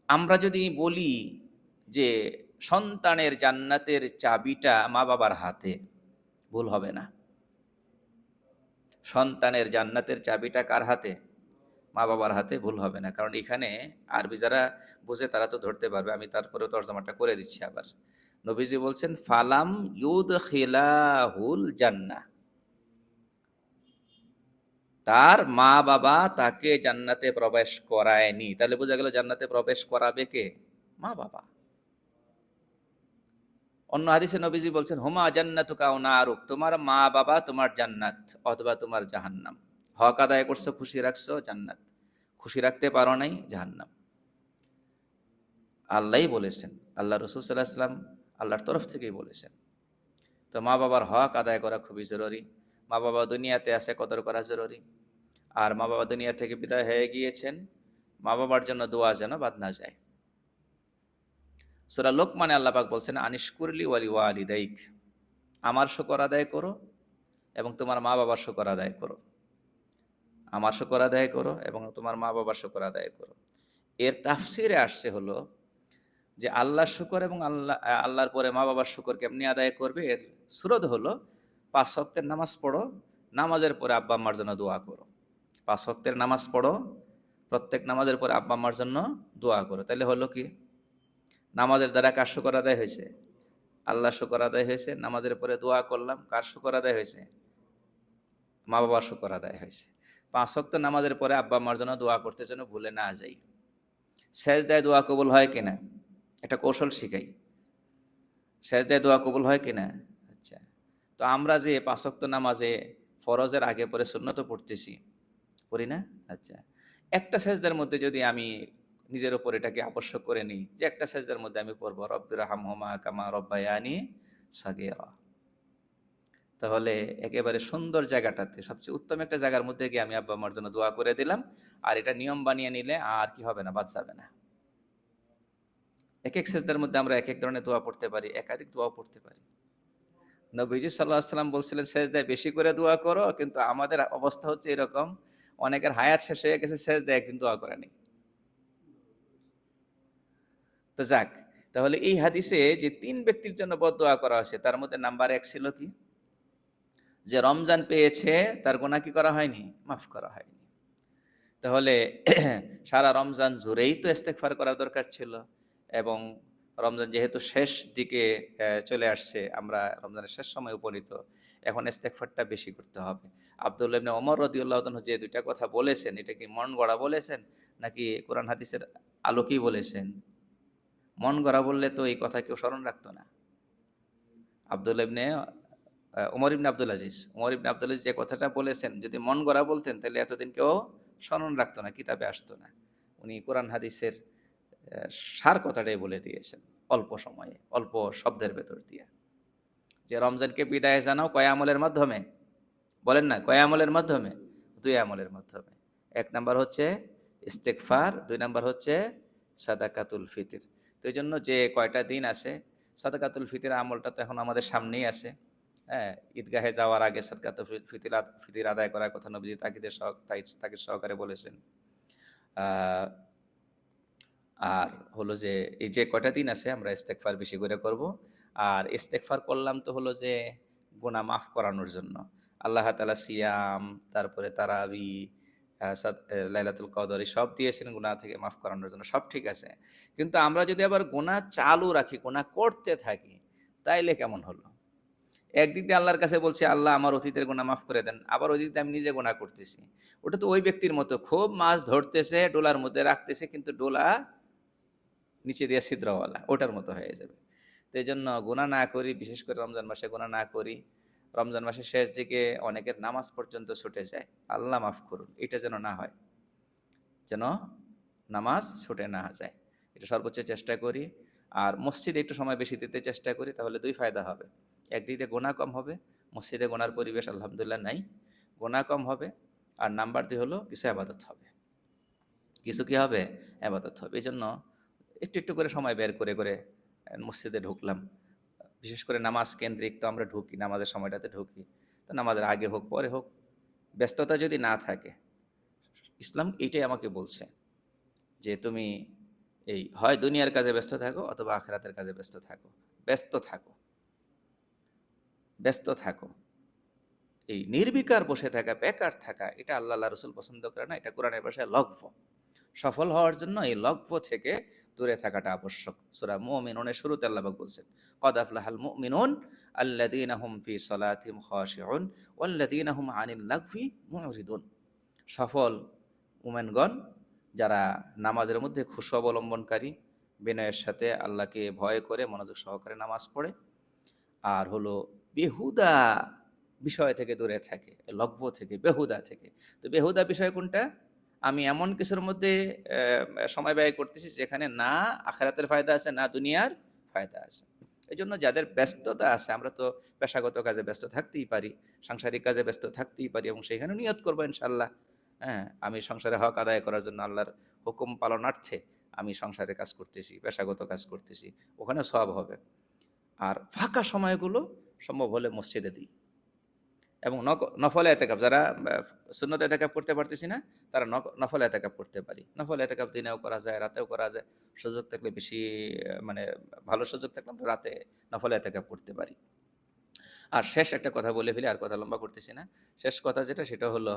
Speaker 1: আমরা যদি বলি যে সন্তানের জান্নাতের চাবিটা মা বাবার হাতে, ভুল হবে না। সন্তানের জান্নাতের চাবিটা কার হাতে? মা বাবার হাতে, ভুল হবে না। কারণ এখানে আরবি যারা বুঝে তারা তো ধরতে পারবে, আমি তারপরেও তর্জমাটা করে দিচ্ছি আবার। নবীজি বলছেন ফালাম ইউদখিলাহুল জান্নাহ, তার মা বাবা তাকে জান্নাতে প্রবেশ করায়নি। তাহলে বোঝা গেল জান্নাতে প্রবেশ করাবে কে? মা বাবা। অন্য হাদিসে নবীজি বলছেন হুমা জান্নাতুকা ওয়া নারুক, তোমার মা বাবা তোমার জান্নাত অথবা তোমার জাহান্নাম। হক আদায় করছো, খুশি রাখছো, জান্নাত। খুশি রাখতে পারো নাই, জাহান্নাম। আল্লাহই বলেছেন, আল্লাহ রাসূল সাল্লাল্লাহু আলাইহি ওয়াসাল্লাম আল্লাহর তরফ থেকেই বলেছেন। তো মা বাবার হক আদায় করা খুবই জরুরি। মা বাবা দুনিয়াতে আছে, কদর করা জরুরি। আর মা বাবা দুনিয়া থেকে বিদায় হয়ে গিয়েছেন, মা বাবার জন্য দোয়া যেন বাদ না যায়। সূরা লোকমানে আল্লাহ পাক বলছেন আনিশকুরলি ওয়ালি ওয়ালিদাইক, আমার শুকর আদায় করো এবং তোমার মা বাবার শুকর আদায় করো। আমার শুকর আদায় করো এবং তোমার মা বাবার শুকর আদায় করো। এর তাফসিরে আসছে হলো যে আল্লাহর শুকর এবং আল্লাহর পরে মা বাবার শুকর কেমনি আদায় করবে, এর সুরত হলো ৫ ওয়াক্তের নামাজ পড়ো, নামাজের পরে আব্বা আম্মার জন্য দোয়া করো। ৫ ওয়াক্তের নামাজ পড়ো, প্রত্যেক নামাজের পরে আব্বা আম্মার জন্য দোয়া করো। তাহলে হলো কি? নামাজের দ্বারা কার শুকর আদায় হয়েছে? আল্লাহ শুকর আদায় হয়েছে। নামাজের পরে দোয়া করলাম, কার শুকর আদায় হয়েছে? মা বাবার শুকর আদায় হয়েছে। ৫ ওয়াক্ত নামাজের পরে আব্বা আম্মার জন্য দোয়া করতে যেন ভুলে না যাই। সেজদায় দোয়া কবুল হয় কিনা একটা কৌশল শিখাই। সেজদায় দোয়া কবুল হয় কিনা? আচ্ছা, তো আমরা যে ৫ ওয়াক্ত নামাজে ফরজের আগে পরে সুন্নত পড়তেছি, পড়ি না? আচ্ছা, একটা সেজদার মধ্যে যদি আমি নিজের উপর এটাকে আবশ্যক করে নিই যে একটা সেজদার মধ্যে আমি পড়বো রব্বির হামহুমা কামা রব্বায়ানি সাগীরা, তাহলে একেবারে সুন্দর জায়গাটাতে সবচেয়ে উত্তম একটা জায়গার মধ্যে গিয়ে আমি আব্বা আম্মার জন্য দোয়া করে দিলাম। আর এটা নিয়ম বানিয়ে নিলে আর কি হবে না, বাদ যাবে না। এক এক সেজদার মধ্যে আমরা এক এক ধরনের দোয়া পড়তে পারি, একাধিক দোয়া পড়তে পারি। নবীজি সাল্লাল্লাহু আলাইহি ওয়াসাল্লাম বলছিলেন সেজদায় বেশি করে দোয়া করো, কিন্তু আমাদের অবস্থা হচ্ছে এরকম, অনেকের হায়াত শেষ হয়ে গেছে, সেজদায় একদিন দোয়া করেনি। তো যাক, তাহলে এই হাদিসে যে ৩ ব্যক্তির জন্য বদদোয়া করা হয়েছে তার মধ্যে নাম্বার ১ ছিল কি? যে রমজান পেয়েছে তার গুনাহ কি করা হয়নি? মাফ করা হয়নি। তাহলে সারা রমজান জুড়েই তো ইস্তেগফার করা দরকার ছিল, এবং রমজান যেহেতু শেষ দিকে চলে আসছে, আমরা রমজানের শেষ সময় উপনীত, এখন ইস্তেগফারটা বেশি করতে হবে। আব্দুল্লাহ ইবনে ওমর রাদিয়াল্লাহু তাআলা যে দুইটা কথা বলেছেন, এটা কি মন গড়া বলেছেন নাকি কোরআন হাদিসের আলোকেই বলেছেন? মন গড়া বললে তো এই কথা কেউ স্মরণ রাখতো না। আব্দুল্লাহ ইবনে ওমর ইবনে আব্দুল আজিজ, ওমর ইবনে আব্দুল আজিজ যে কথাটা বলেছেন, যদি মন গড়া বলতেন তাহলে এতদিন কেউ স্মরণ রাখতো না, কিতাবে আসতো না। উনি কোরআন হাদিসের সার কথাটাই বলে দিয়েছেন অল্প সময়ে, অল্প শব্দের ভেতর দিয়ে, যে রমজানকে বিদায় জানাও কয় আমলের মাধ্যমে? বলেন না, কয় আমলের মাধ্যমে? দুই আমলের মাধ্যমে। এক নাম্বার হচ্ছে ইস্তেগফার, দুই নাম্বার হচ্ছে সাদাকাতুল ফিতর। তো এই জন্য যে কয়টা দিন আছে, সাদাকাতুল ফিতর আমলটা তো এখন আমাদের সামনেই আছে। হ্যাঁ, ঈদগাহে যাওয়ার আগে সাদকাতুল ফিতর আদায় করার কথা নবীজি তাকিদ সহকারে বলেছেন। আহ, আর হলো যে এই যে কয়টা দিন আছে আমরা ইস্তেগফার বেশি করে করব। আর ইস্তেগফার করলাম তো হলো যে গুনাহ মাফ করানোর জন্য। আল্লাহ তাআলা সিয়াম, তারপরে তারাবি, লাইলাতুল কদর সব দিয়েছেন গুনাহ থেকে মাফ করানোর জন্য, সব ঠিক আছে। কিন্তু আমরা যদি আবার গুনাহ চালু রাখি, গুনাহ করতে থাকি, তাইলে কেমন হলো? একদিক দিয়ে আল্লাহর কাছে বলছি, আল্লাহ আমার অতীতের গুনাহ মাফ করে দেন, আবার ওই দিক দিয়ে আমি নিজে গুনাহ করতেছি। ওটা তো ওই ব্যক্তির মতো, খুব মাছ ধরতেছে, ডোলার মধ্যে রাখতেছে, কিন্তু ডোলা নিচে দিয়ে ছিদ্রওয়ালা, ওটার মতো হয়ে যাবে। তো এই জন্য গুনাহ না করি, বিশেষ করে রমজান মাসে গুনাহ না করি। রমজান মাসের শেষ দিকে অনেকের নামাজ পর্যন্ত ছুটে যায়, আল্লাহ মাফ করুন, এটা যেন না হয়, যেন নামাজ ছুটে না যায়, এটা সর্বোচ্চ চেষ্টা করি। আর মসজিদে একটু সময় বেশি দিতে চেষ্টা করি, তাহলে দুই ফায়দা হবে। একদিকে গুনাহ কম হবে, মসজিদে গুনার পরিবেশ আলহামদুলিল্লাহ নাই, গুনাহ কম হবে। আর নাম্বার দুই হলো কিছু আবাদত হবে, কিছু কি হবে? আবাদত হবে। এই জন্য একটু একটু করে সময় বের করে করে মসজিদে ঢুকলাম। বিশেষ করে নামাজ কেন্দ্রিক তো আমরা ঢুকি, নামাজের সময়টাতে ঢুকি। তো নামাজের আগে হোক পরে হোক, ব্যস্ততা যদি না থাকে, ইসলাম এইটাই আমাকে বলছে যে তুমি এই হয় দুনিয়ার কাজে ব্যস্ত থাকো অথবা আখিরাতের কাজে ব্যস্ত থাকো। ব্যস্ত থাকো, ব্যস্ত থাকো। এই নির্বিকার বসে থাকা, বেকার থাকা, এটা আল্লাহ রসুল পছন্দ করে না, এটা কোরআনের ভাষায় লগ্ভ। সফল হওয়ার জন্য এই লগ্ভ থেকে দূরে থাকাটা আবশ্যক। সূরা মুমিনুনের শুরুতে আল্লাহ পাক বলছেন, ক্বাদ আফলাহাল মুমিনুন আল্লাযীনা হুম ফি সালাতিহিম খাশিউন ওয়াল্লাযীনা হুম আনিল লাগভি মুরিদুন। সফল মুমিনগণ যারা নামাজের মধ্যে খুশু অবলম্বনকারী, বিনয়ের সাথে আল্লাহকে ভয় করে মনোযোগ সহকারে নামাজ পড়ে, আর হলো বেহুদা বিষয় থেকে দূরে থাকে, লগ্ভ থেকে, বেহুদা থেকে। তো বেহুদা বিষয় কোনটা? আমি এমন কিছুর মধ্যে সময় ব্যয় করতেছি যেখানে না আখিরাতের ফায়দা আছে, না দুনিয়ার ফায়দা আছে। এই জন্য যাদের ব্যস্ততা আছে, আমরা তো পেশাগত কাজে ব্যস্ত থাকতেই পারি, সাংসারিক কাজে ব্যস্ত থাকতেই পারি, এবং সেখানে নিয়ত করবো ইনশাল্লাহ, হ্যাঁ আমি সংসারে হক আদায় করার জন্য, আল্লাহর হুকুম পালনার্থে আমি সংসারে কাজ করতেছি, পেশাগত কাজ করতেছি, ওখানে সওয়াব হবে। আর ফাঁকা সময়গুলো সম্ভব হলে মসজিদে দিই। এবং নফল এতেকাব, যারা সুন্নত এতেকাব করতে পারতেছি না, তারা নফল এতেকাব করতে পারি। নফল এতেকাব দিনেও করা যায়, রাতেও করা যায়। সুযোগ থাকলে বেশি, মানে ভালো সুযোগ থাকলে আমরা রাতে নফল এতেকাব করতে পারি। আর শেষ একটা কথা বলে ফেলি, আর কথা লম্বা করতেছি না। শেষ কথা যেটা, সেটা হলো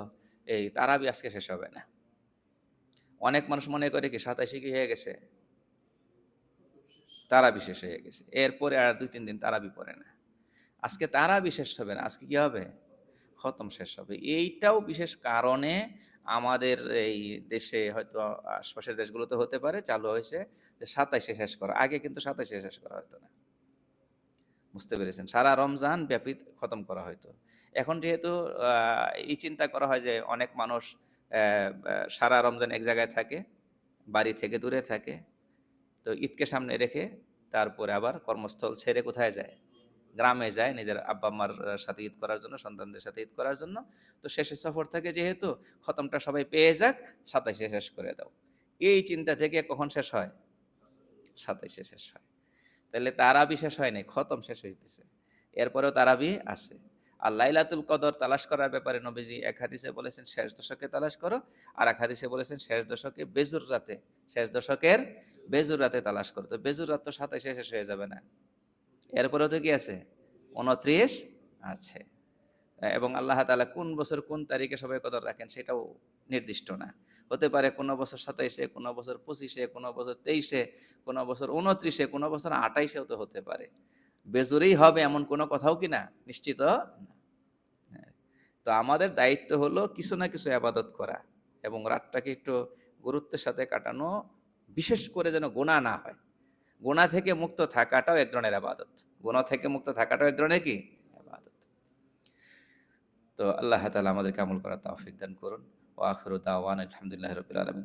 Speaker 1: এই তারাবি আজকে শেষ হবে না। অনেক মানুষ মনে করে কি 27 কি হয়ে গেছে, তারাবি শেষ হয়ে গেছে, এরপরে আর 2-3 দিন তারাবি পড়ে না। আজকে তারাবি শেষ হবে না, আজকে কি হবে? খতম শেষ হবে। এইটাও বিশেষ কারণে আমাদের এই দেশে, হয়তো আশপাশের দেশগুলোতে হতে পারে, চালু হয়েছে যে 27-এ শেষ করা। আগে কিন্তু 27-এ শেষ করা হতো না। বুঝতে পেরেছেন? সারা রমজান ব্যাপী খতম করা হয়তো। এখন যেহেতু এই চিন্তা করা হয় যে অনেক মানুষ সারা রমজান এক জায়গায় থাকে, বাড়ি থেকে দূরে থাকে, তো ঈদকে সামনে রেখে তারপরে আবার কর্মস্থল ছেড়ে কোথায় যায়? গ্রামে যায় নিজের আব্বা আম্মার সাথে ঈদ করার জন্য, সন্তানদের সাথে ঈদ করার জন্য। তো শেষে সফর থাকে যেহেতু, খতমটা সবাই পেয়ে যাক, 27-এ শেষ করে দাও। এই চিন্তা থেকে কখন শেষ হয়? 27-এ শেষ হয়। তাহলে তারাবি শেষ হয় নাই, খতম শেষ হইতেছে। এরপরেও তারাবি আছে। আর লাইলাতুল কদর তালাশ করার ব্যাপারে নবীজি এক হাদিসে বলেছেন শেষ দশকে তালাশ করো, আর এক হাদিসে বলেছেন শেষ দশকে বেজুর রাতে, শেষ দশকের বেজুর রাতে তালাশ করো। তো বেজুর রাত তো 27-এ শেষ হয়ে যাবে না, এরপরেও তো কি আছে? 29 আছে। এবং আল্লাহ তাআলা কোন বছর কোন তারিখে সবাই কদর রাখেন সেটাও নির্দিষ্ট না। হতে পারে কোনো বছর ২৭-এ, কোনো বছর ২৫-এ, কোনো বছর ২৩-এ, কোনো বছর ২৯-এ, কোনো বছর ২৮-এও তো হতে পারে। বেজোরেই হবে এমন কোনো কথাও কি না? নিশ্চিত না। হ্যাঁ। তো আমাদের দায়িত্ব হলো কিছু না কিছু ইবাদত করা এবং রাতটাকে একটু গুরুত্বের সাথে কাটানো, বিশেষ করে যেন গুনাহ না হয়। গুনাহ থেকে মুক্ত থাকাটাও এক ধরনের ইবাদত। গুনাহ থেকে মুক্ত থাকাটাও এক ধরনের কি? ইবাদত। তো আল্লাহ তাআলা আমাদেরকে আমল করার তৌফিক দান করুন। ওয়া আখিরু দাওয়ানা আলহামদুলিল্লাহি রাব্বিল আলামিন।